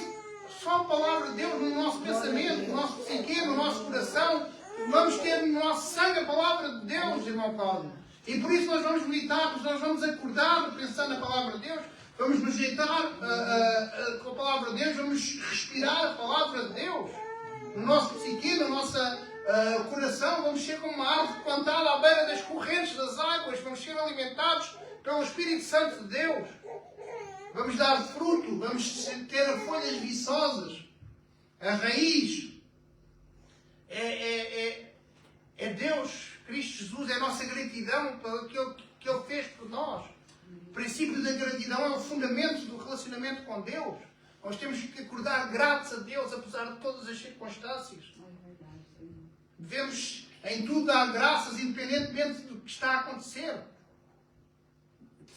[SPEAKER 1] só a palavra de Deus no nosso pensamento, no nosso psique, no nosso coração. Vamos ter no nosso sangue a palavra de Deus, irmão Paulo. E por isso nós vamos meditar, nós vamos acordar pensando na palavra de Deus. Vamos nos deitar com a palavra de Deus, vamos respirar a palavra de Deus no nosso psique, na nossa ser alimentados pelo Espírito Santo de Deus. Vamos dar fruto, vamos ter folhas viçosas. A raiz é Deus, Cristo Jesus, é a nossa gratidão pelo aquilo que Ele fez por nós. O princípio da gratidão é o fundamento do relacionamento com Deus. Nós temos que acordar gratos a Deus, apesar de todas as circunstâncias. Devemos em tudo dar graças, independentemente do que está a acontecer.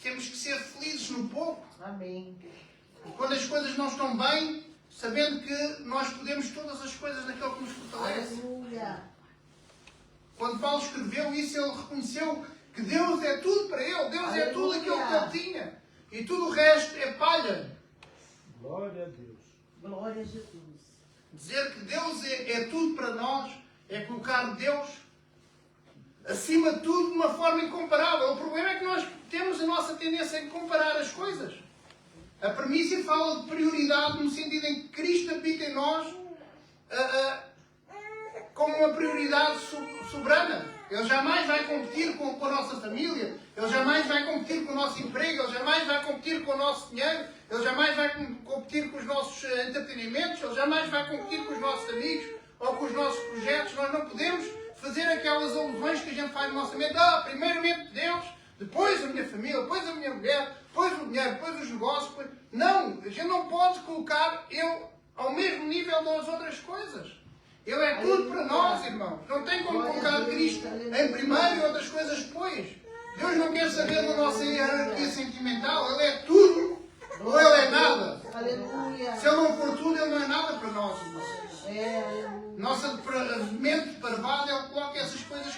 [SPEAKER 1] Temos que ser felizes no pouco.
[SPEAKER 2] Amém.
[SPEAKER 1] E quando as coisas não estão bem, sabendo que nós podemos todas as coisas naquele que nos fortalece.
[SPEAKER 2] Aleluia.
[SPEAKER 1] Quando Paulo escreveu isso, ele reconheceu que Deus é tudo para ele. Deus é tudo aquilo que ele tinha. E tudo o resto é palha.
[SPEAKER 3] Glória a Deus.
[SPEAKER 2] Glória a Jesus.
[SPEAKER 1] Dizer que Deus é tudo para nós é colocar Deus acima de tudo de uma forma incomparável. O problema é que nós temos a nossa tendência em comparar as coisas. A premissa fala de prioridade no sentido em que Cristo habita em nós como uma prioridade soberana. Ele jamais vai competir com a nossa família, ele jamais vai competir com o nosso emprego, ele jamais vai competir com o nosso dinheiro, ele jamais vai competir com os nossos entretenimentos, ele jamais vai competir com os nossos amigos ou com os nossos projetos. Nós não podemos fazer aquelas alusões que a gente faz no nosso mente. Primeiramente Deus, depois a minha família, depois a minha mulher, depois o dinheiro, depois os negócios. Depois... Não, a gente não pode colocar Ele ao mesmo nível das outras coisas. Ele é tudo para nós, irmãos. Não tem como colocar Cristo em primeiro e outras coisas depois. Deus não quer saber da nossa hierarquia sentimental. Ele é tudo ou Ele é nada. Se Ele não for tudo, Ele não é nada para nós, irmãos. Nossa mente parvada, Ele coloca essas coisas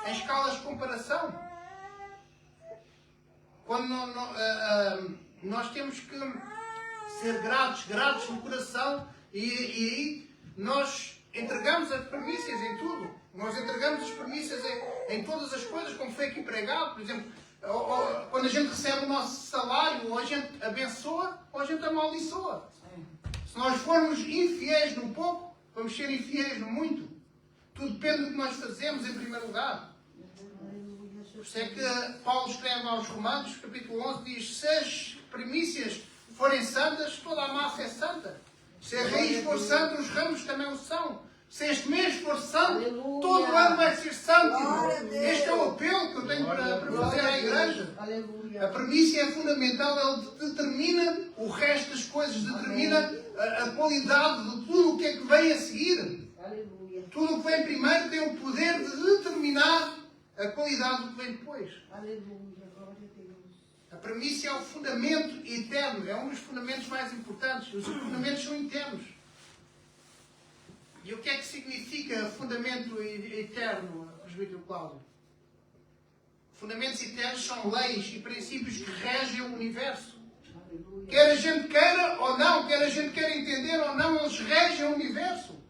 [SPEAKER 1] em escalas de comparação. Quando nós temos que ser gratos no coração e nós entregamos as premissas em tudo. Nós entregamos as premissas em todas as coisas, como foi aqui pregado. Por exemplo, quando a gente recebe o nosso salário, ou a gente abençoa, ou a gente amaldiçoa. Se nós formos infiéis no pouco, vamos ser infiéis no muito. Tudo depende do que nós fazemos em primeiro lugar. Por isso é que Paulo escreve aos Romanos, capítulo 11, diz: se as primícias forem santas, toda a massa é santa. Se a raiz for santa, os ramos também o são. Se este mês for santo, todo o ano vai ser santo. Este é o apelo que eu tenho para fazer à igreja. A premissa é fundamental, ela determina o resto das coisas, determina a qualidade de tudo o que é que vem a seguir. Tudo o que vem primeiro tem o poder de determinar a qualidade do que vem depois. A premissa é o fundamento eterno, é um dos fundamentos mais importantes. Os fundamentos são internos. E o que é que significa fundamento eterno, presbítero Cláudio? Fundamentos eternos são leis e princípios que regem o universo. Quer a gente queira ou não, quer a gente queira entender ou não, eles regem o universo.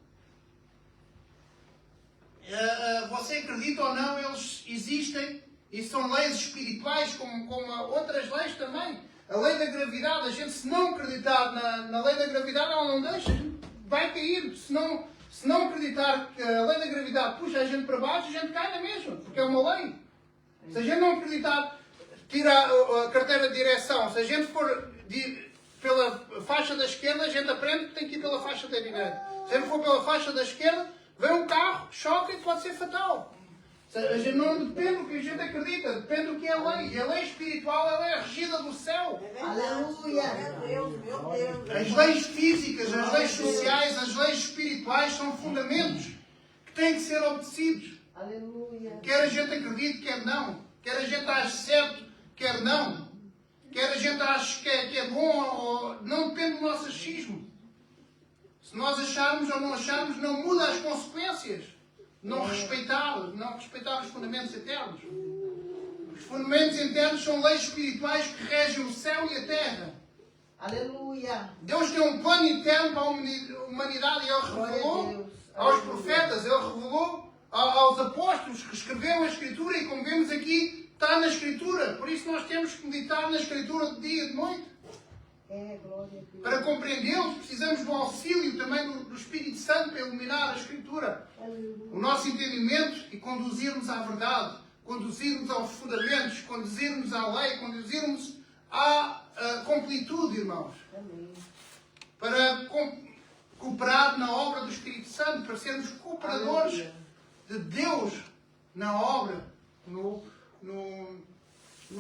[SPEAKER 1] Você acredita ou não, eles existem e são leis espirituais como outras leis também. A lei da gravidade, a gente se não acreditar na lei da gravidade, ela não deixa, vai cair. Se não acreditar que a lei da gravidade puxa a gente para baixo, a gente cai na mesma, porque é uma lei. Se a gente não acreditar, tira a carteira de direção. Se a gente for pela faixa da esquerda, a gente aprende que tem que ir pela faixa da direita. Se a gente for pela faixa da esquerda, vem um carro, choca e pode ser fatal. A gente não depende do que a gente acredita, depende do que é a lei. E a lei espiritual, ela é regida do céu.
[SPEAKER 2] Aleluia. Meu Deus.
[SPEAKER 1] As leis físicas, as leis sociais, as leis espirituais são fundamentos que têm que ser obedecidos.
[SPEAKER 2] Aleluia.
[SPEAKER 1] Quer a gente acredite, quer não. Quer a gente ache certo, quer não. Quer a gente ache que é bom ou não, depende do nosso achismo. Se nós acharmos ou não acharmos, não muda as consequências. Não respeitar os fundamentos eternos. Os fundamentos eternos são leis espirituais que regem o céu e a terra.
[SPEAKER 2] Aleluia.
[SPEAKER 1] Deus tem um plano eterno para a humanidade e Ele revelou aos profetas, Ele revelou aos apóstolos que escreveram a Escritura e, como vemos aqui, está na Escritura. Por isso nós temos que meditar na Escritura de dia e de noite. Para compreendê-los, precisamos do auxílio também do Espírito Santo para iluminar a Escritura. O nosso entendimento e conduzir-nos à verdade. conduzir-nos aos fundamentos, conduzir-nos à lei, conduzir-nos à completude, irmãos.
[SPEAKER 2] Amém.
[SPEAKER 1] Para cooperar na obra do Espírito Santo, para sermos cooperadores
[SPEAKER 2] Aleluia.
[SPEAKER 1] de Deus na obra, no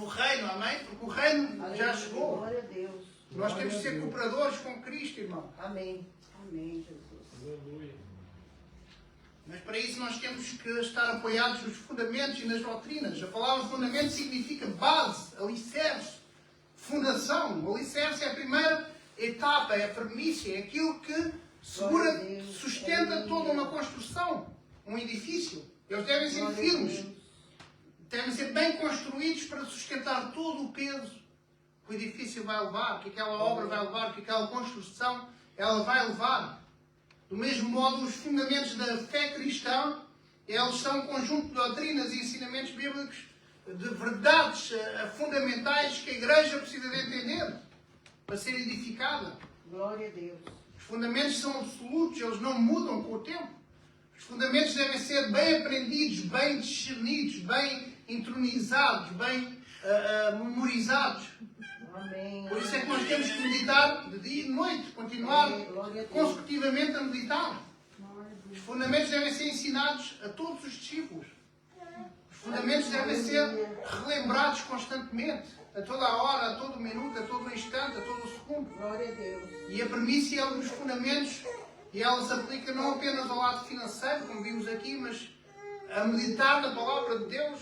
[SPEAKER 1] reino, amém? Porque o reino já
[SPEAKER 2] Aleluia.
[SPEAKER 1] chegou.
[SPEAKER 2] Glória a Deus.
[SPEAKER 1] Nós temos de ser cooperadores com Cristo, irmão.
[SPEAKER 2] Amém. Amém, Jesus.
[SPEAKER 3] Aleluia.
[SPEAKER 1] Mas para isso nós temos que estar apoiados nos fundamentos e nas doutrinas. A palavra fundamento significa base, alicerce, fundação. O alicerce é a primeira etapa, é a premissa, é aquilo que segura, sustenta toda uma construção, um edifício. Eles devem ser
[SPEAKER 2] Glória a
[SPEAKER 1] firmes,
[SPEAKER 2] Deus.
[SPEAKER 1] devem ser bem construídos para sustentar todo o peso que o edifício vai levar, que aquela obra vai levar, que aquela construção ela vai levar. Do mesmo modo, os fundamentos da fé cristã, eles são um conjunto de doutrinas e ensinamentos bíblicos, de verdades fundamentais que a Igreja precisa de entender para ser edificada.
[SPEAKER 2] Glória a Deus.
[SPEAKER 1] Os fundamentos são absolutos, eles não mudam com o tempo. Os fundamentos devem ser bem aprendidos, bem discernidos, bem entronizados, bem memorizados.
[SPEAKER 2] Amém.
[SPEAKER 1] Por isso é que nós temos que meditar de dia e de noite, continuar
[SPEAKER 2] Glória a Deus.
[SPEAKER 1] consecutivamente a meditar. Os fundamentos devem ser ensinados a todos os discípulos. Os fundamentos devem ser relembrados constantemente, a toda a hora, a todo minuto, a todo instante, a todo segundo.
[SPEAKER 2] Glória a Deus.
[SPEAKER 1] E a premissa é um dos fundamentos, e ela se aplica não apenas ao lado financeiro, como vimos aqui, mas a meditar na palavra de Deus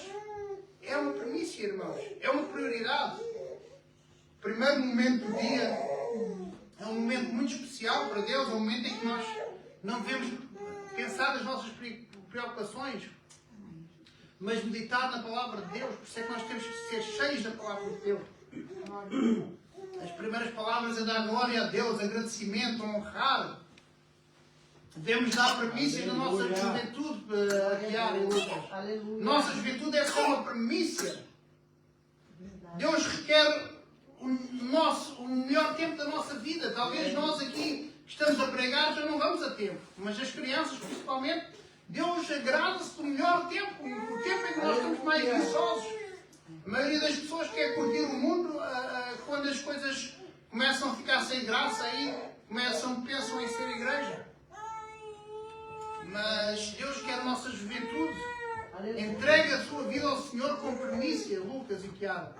[SPEAKER 1] é uma premissa, irmãos, é uma prioridade. O primeiro momento do dia é um momento muito especial para Deus, é um momento em que nós não devemos pensar nas nossas preocupações, mas meditar na palavra de Deus. Por isso é que nós temos que ser cheios da palavra de Deus. As primeiras palavras é dar glória a Deus, agradecimento, honrar. Devemos dar premissas na nossa juventude, Tiago e Lucas.
[SPEAKER 2] Aleluia.
[SPEAKER 1] Nossa juventude deve ser uma premissa. Deus requer o melhor tempo da nossa vida. Talvez nós aqui que estamos a pregar já não vamos a tempo, mas as crianças principalmente, Deus agrada-se do melhor tempo, o tempo em que nós estamos mais viçosos. A maioria das pessoas quer curtir o mundo quando as coisas começam a ficar sem graça, aí pensam em ser igreja. Mas Deus quer a nossa juventude. Entregue a sua vida ao Senhor com premissa, Lucas e Tiago.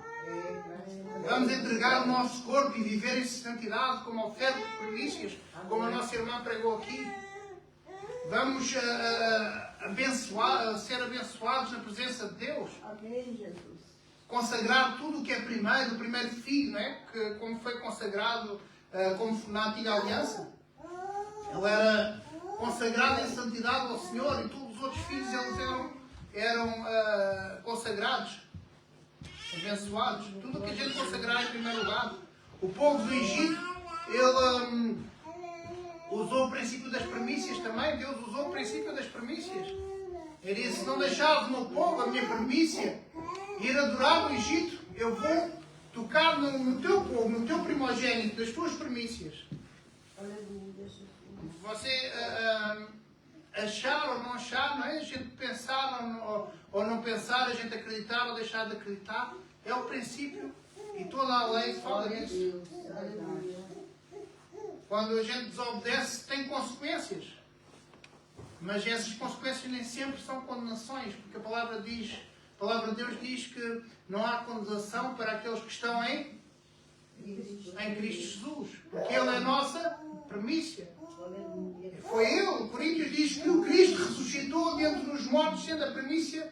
[SPEAKER 1] Vamos entregar o nosso corpo e viver em santidade como oferta de primícias, como a nossa irmã pregou aqui. Vamos ser abençoados na presença de Deus.
[SPEAKER 2] Amém, Jesus.
[SPEAKER 1] Consagrar tudo o que é primeiro, o primeiro filho, não é? Que, como foi consagrado como na antiga aliança. Ele era consagrado em santidade ao Senhor e todos os outros filhos eles eram consagrados, abençoados. Tudo o que a gente consagrar em primeiro lugar. O povo do Egito, ele usou o princípio das premissas também. Deus usou o princípio das premissas. Ele disse, se não deixares o meu povo, a minha premissa, ir adorar no Egito, eu vou tocar no teu povo, no teu primogênito, das tuas premissas.
[SPEAKER 2] Aleluia, Jesus.
[SPEAKER 1] Você achar ou não achar, não é? A gente pensar ou não pensar, a gente acreditar ou deixar de acreditar, é o princípio e toda a lei fala
[SPEAKER 2] Glória a
[SPEAKER 1] disso.
[SPEAKER 2] Deus. Aleluia.
[SPEAKER 1] Quando a gente desobedece, tem consequências. Mas essas consequências nem sempre são condenações, porque a palavra de Deus diz que não há condenação para aqueles que estão em Cristo Jesus. Porque Ele é a nossa premissa.
[SPEAKER 2] Aleluia.
[SPEAKER 1] Foi Ele, Coríntios diz que o Cristo ressuscitou dentre dos mortos, sendo a premissa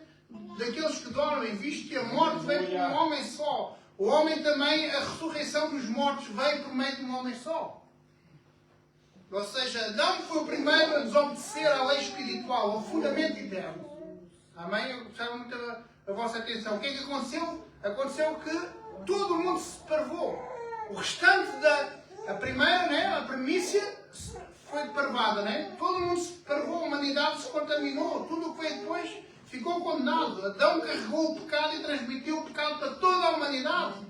[SPEAKER 1] daqueles que dormem, visto que a morte veio por um homem só. O homem também, a ressurreição dos mortos veio por meio de um homem só. Ou seja, Adão foi o primeiro a desobedecer à lei espiritual, ao fundamento eterno. Amém? Eu gostava muito a vossa atenção. O que é que aconteceu? Aconteceu que todo o mundo se parvou. O restante a primeira, né, a premissa, foi depravada, né? Todo mundo se parvou, a humanidade se contaminou. Tudo o que veio depois ficou condenado. Adão carregou o pecado e transmitiu o pecado para toda a humanidade.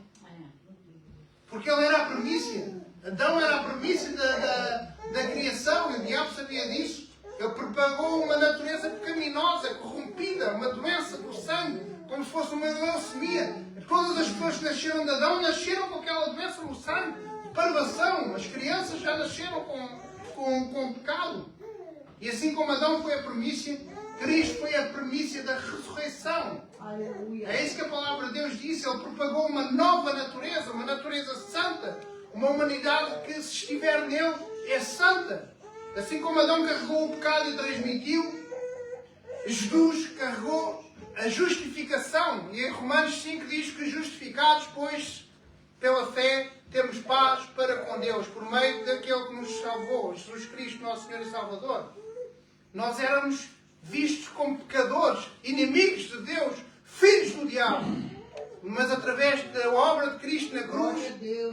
[SPEAKER 1] Porque ele era a premissa. Adão era a premissa da criação e o diabo sabia disso. Ele propagou uma natureza pecaminosa, corrompida, uma doença do sangue, como se fosse uma leucemia. Todas as pessoas que nasceram de Adão nasceram com aquela doença no sangue, de parvação. As crianças já nasceram com pecado. E assim como Adão foi a primícia, Cristo foi a primícia da ressurreição.
[SPEAKER 2] Aleluia.
[SPEAKER 1] É isso que a palavra de Deus disse. Ele propagou uma nova natureza, uma natureza santa. Uma humanidade que, se estiver nele, é santa. Assim como Adão carregou o pecado e transmitiu, Jesus carregou a justificação. E em Romanos 5 diz que justificados, pois, pela fé, temos paz para com Deus, por meio daquele que nos salvou, Jesus Cristo, nosso Senhor e Salvador. Nós éramos vistos como pecadores, inimigos de Deus, filhos do diabo. Mas através da obra de Cristo na cruz,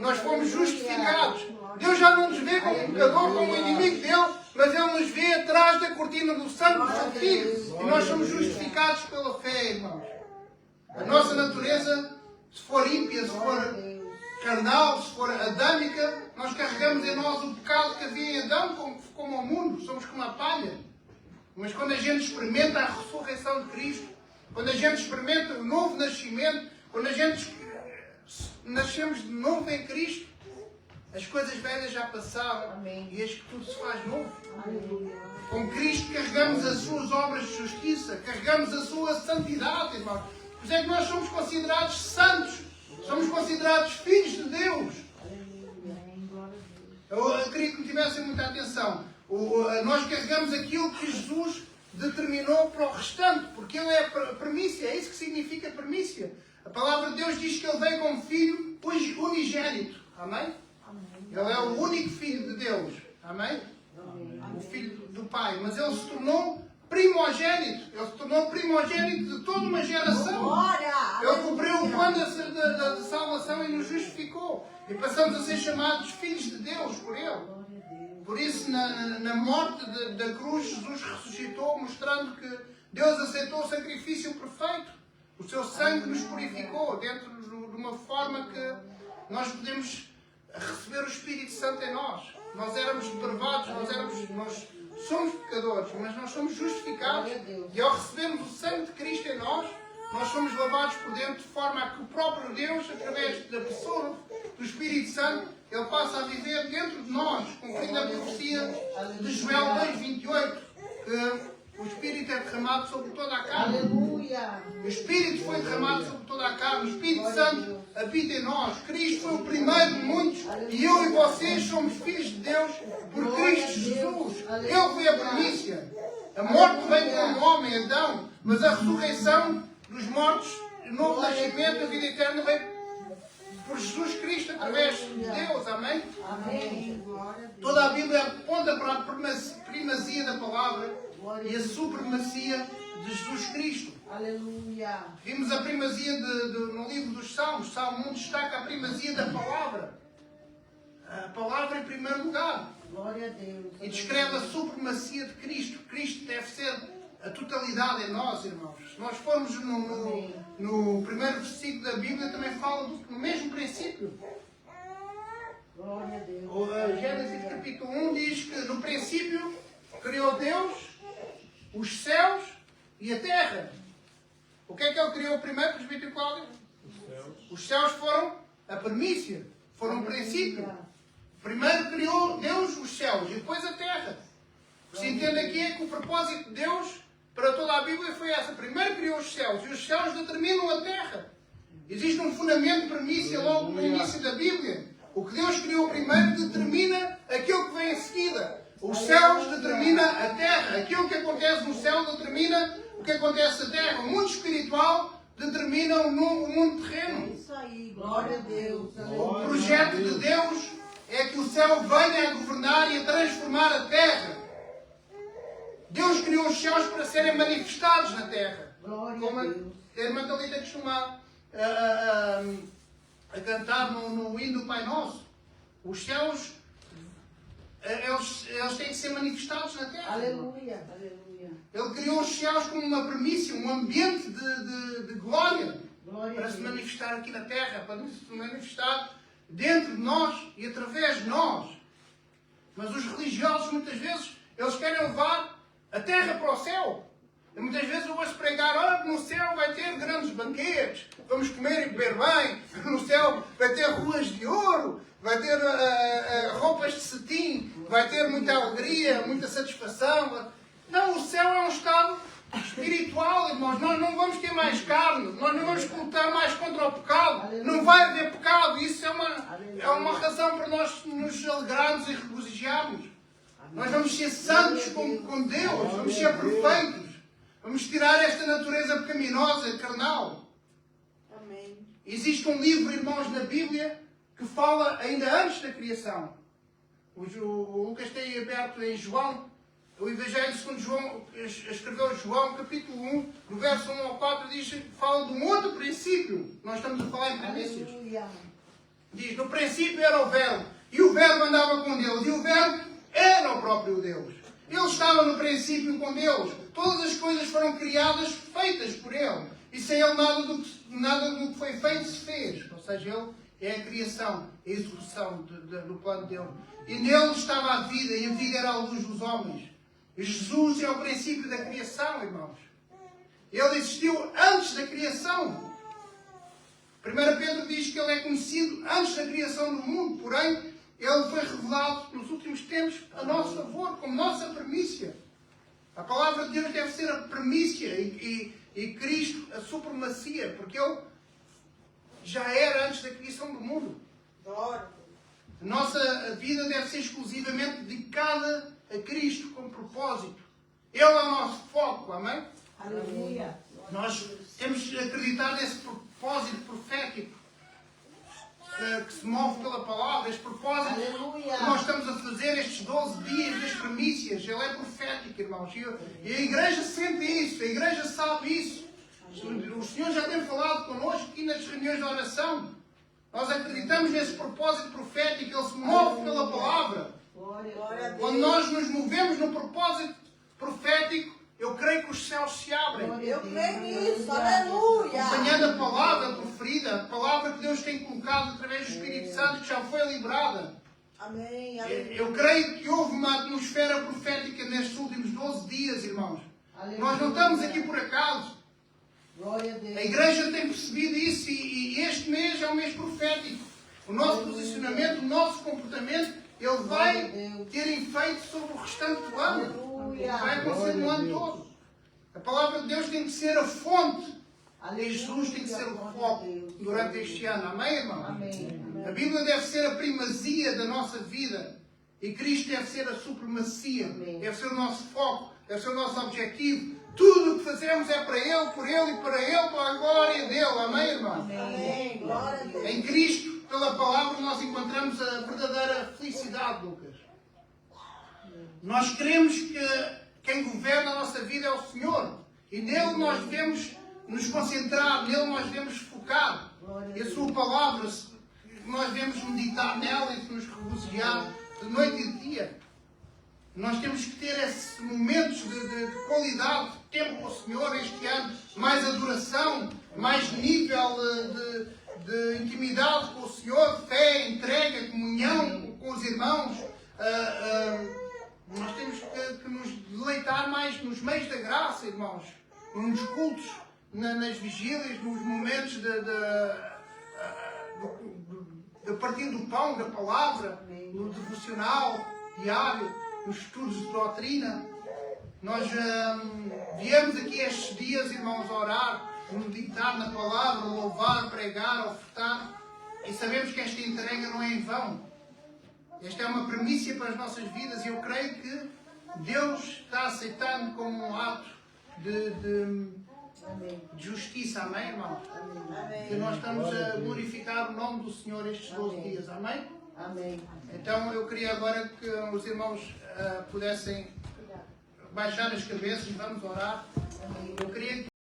[SPEAKER 1] nós fomos justificados. Deus já não nos vê como um pecador, como um inimigo dele, mas Ele nos vê atrás da cortina do sangue do seu Filho. E nós somos justificados pela fé, irmãos. A nossa natureza, se for ímpia, se for carnal, se for adâmica, nós carregamos em nós o pecado que havia em Adão, como ao mundo. Somos como a palha. Mas quando a gente experimenta a ressurreição de Cristo, quando a gente experimenta o novo nascimento, quando a gente nascemos de novo em Cristo, as coisas velhas já passaram. Amém. E eis que tudo se faz novo. Aleluia. Com Cristo carregamos as suas obras de justiça, carregamos a sua santidade, irmãos. Por isso é que nós somos considerados santos, somos considerados filhos de Deus. Eu queria que me tivessem muita atenção. Nós carregamos aquilo que Jesus determinou para o restante, porque Ele é a primícia, é isso que significa primícia. A palavra de Deus diz que Ele veio como filho unigênito. Amém? Ele é o único filho de Deus. Amém? O filho do Pai. Mas Ele se tornou primogênito. Ele se tornou primogênito de toda uma geração. Ele cumpriu o plano da salvação e nos justificou. E passamos a ser chamados filhos de Deus por Ele. Por isso, na morte da cruz, Jesus ressuscitou, mostrando que Deus aceitou o sacrifício perfeito. O seu sangue nos purificou dentro de uma forma que nós podemos receber o Espírito Santo em nós. Nós éramos depravados, nós somos pecadores, mas nós somos justificados. E ao recebermos o sangue de Cristo em nós, nós somos lavados por dentro de forma a que o próprio Deus, através da pessoa do Espírito Santo, Ele passa a viver dentro de nós, cumprindo a profecia de Joel 2:28, que o Espírito é derramado sobre toda a carne.
[SPEAKER 2] Aleluia.
[SPEAKER 1] O Espírito foi derramado sobre toda a carne. O Espírito Santo habita em nós. Cristo foi o primeiro de muitos. E eu e vocês somos filhos de Deus por Cristo Jesus. Ele foi a primícia. A morte veio como homem, Adão. Mas a ressurreição dos mortos, o novo nascimento, a vida eterna veio por Jesus Cristo, através de Deus. Amém?
[SPEAKER 2] Amém.
[SPEAKER 1] Toda a Bíblia aponta para a primazia da palavra e a supremacia de Jesus Cristo.
[SPEAKER 2] Aleluia.
[SPEAKER 1] Vimos a primazia no livro dos Salmos. Salmo 1 destaca a primazia da palavra. A palavra em primeiro lugar.
[SPEAKER 2] Glória a Deus.
[SPEAKER 1] E descreve a supremacia de Cristo. Cristo deve ser a totalidade em nós, irmãos. Se nós formos no primeiro versículo da Bíblia, também fala do mesmo princípio.
[SPEAKER 2] Glória a Deus.
[SPEAKER 1] Gênesis capítulo 1 diz que no princípio criou Deus os céus e a terra. O que é que Ele criou primeiro, presbítero Cláudio? Os céus foram a primícia, foram o princípio. Primeiro criou Deus os céus e depois a terra. O que se entende aqui é que o propósito de Deus para toda a Bíblia foi essa. Primeiro criou os céus e os céus determinam a terra. Existe um fundamento de primícia logo no início da Bíblia. O que Deus criou primeiro determina aquilo que vem em seguida. Os céus determina a terra. Aquilo que acontece no céu determina o que acontece na terra. O mundo espiritual determina o mundo terreno.
[SPEAKER 2] Isso aí, glória a Deus.
[SPEAKER 1] O projeto de Deus é que o céu venha a governar e a transformar a terra. Deus criou os céus para serem manifestados na terra. Como a irmã Thalita costuma a cantar no hino do Pai Nosso. Os céus, eles têm que ser manifestados na terra.
[SPEAKER 2] Aleluia, aleluia.
[SPEAKER 1] Ele criou os céus como uma primícia, um ambiente de glória, para se manifestar aqui na terra, para se manifestar dentro de nós e através de nós. Mas os religiosos, muitas vezes, eles querem levar a terra para o céu. E muitas vezes eu ouço pregar, olha, no céu vai ter grandes banquetes, vamos comer e beber bem, no céu vai ter ruas de ouro, vai ter roupas de cetim, vai ter muita alegria, muita satisfação. Não, o céu é um estado espiritual, irmãos. Nós não vamos ter mais carne, nós não vamos lutar mais contra o pecado, não vai haver pecado. Isso é uma razão para nós nos alegrarmos e regozijarmos. Nós vamos ser santos com Deus, vamos ser perfeitos. Vamos tirar esta natureza pecaminosa, carnal.
[SPEAKER 2] Amém.
[SPEAKER 1] Existe um livro, irmãos, na Bíblia que fala ainda antes da criação. O Lucas tem aberto em João, o Evangelho segundo João, escreveu João, capítulo 1, no verso 1 ao 4, fala de um outro princípio. Nós estamos a falar em primícias. Diz, no princípio era o Verbo, e o Verbo andava com Deus, e o Verbo era o próprio Deus. Ele estava no princípio com Deus. Todas as coisas foram criadas, feitas por Ele. E sem Ele nada do que foi feito se fez. Ou seja, Ele é a criação, a execução do plano de Deus. E nele estava a vida, e a vida era a luz dos homens. E Jesus é o princípio da criação, irmãos. Ele existiu antes da criação. 1 Pedro diz que Ele é conhecido antes da criação do mundo. Porém, Ele foi revelado nos últimos tempos a nosso favor, como nossa primícia. A palavra de Deus deve ser a primícia e Cristo a supremacia, porque Ele já era antes da criação do mundo. A nossa vida deve ser exclusivamente dedicada a Cristo com propósito. Ele é o nosso foco, amém?
[SPEAKER 2] Aleluia.
[SPEAKER 1] Nós temos que acreditar nesse propósito profético que se move pela palavra, este propósito
[SPEAKER 2] Aleluia.
[SPEAKER 1] que nós estamos a fazer estes 12 dias das primícias. Ele é profético, irmãos. E a igreja sente isso, a igreja sabe isso. O Senhor já tem falado connosco aqui nas reuniões de oração. Nós acreditamos nesse propósito profético, ele se move pela palavra. Quando nós nos movemos no propósito profético, eu creio que os céus se abrem.
[SPEAKER 2] Eu creio nisso, aleluia.
[SPEAKER 1] Acompanhando a palavra proferida, a palavra que Deus tem colocado através do Espírito Santo, que já foi liberada.
[SPEAKER 2] Amém.
[SPEAKER 1] Eu creio que houve uma atmosfera profética nestes últimos 12 dias, irmãos. Nós não estamos aqui por acaso.
[SPEAKER 2] Glória a Deus.
[SPEAKER 1] A igreja tem percebido isso e este mês é um mês profético. O nosso posicionamento, o nosso comportamento, ele vai ter efeito sobre o restante do ano. Vai acontecer no ano todo. A palavra de Deus tem que ser a fonte. E Jesus tem que ser o foco durante este ano. Amém, irmão?
[SPEAKER 2] Amém.
[SPEAKER 1] A Bíblia deve ser a primazia da nossa vida. E Cristo deve ser a supremacia. Deve ser o nosso foco. Deve ser o nosso objetivo. Tudo o que fazemos é para Ele, por Ele e para Ele, para a glória dEle. Amém, irmão?
[SPEAKER 2] Amém. Glória a Deus.
[SPEAKER 1] Em Cristo, pela palavra, nós encontramos a verdadeira felicidade, Lucas. Nós queremos que quem governa a nossa vida é o Senhor. E nele nós devemos nos concentrar, nele nós devemos focar. E a sua palavra, nós devemos meditar nela e nos regozijar de noite e de dia. Nós temos que ter esses momentos de qualidade, de tempo com o Senhor este ano, mais adoração, mais nível de intimidade com o Senhor, fé, entrega, comunhão com os irmãos. Nós temos que nos deleitar mais nos meios da graça, irmãos, nos cultos, nas vigílias, nos momentos de partir do pão, da palavra, no devocional diário, nos estudos de doutrina. Nós viemos aqui estes dias, irmãos, a orar, meditar na palavra, louvar, pregar, ofertar, e sabemos que esta entrega não é em vão. Esta é uma premissa para as nossas vidas e eu creio que Deus está aceitando como um ato de justiça. Amém, irmão?
[SPEAKER 2] Amém.
[SPEAKER 1] Que nós estamos a glorificar o nome do Senhor estes 12 dias. Amém?
[SPEAKER 2] Amém.
[SPEAKER 1] Então eu queria agora que os irmãos pudessem baixar as cabeças, vamos orar. Eu queria que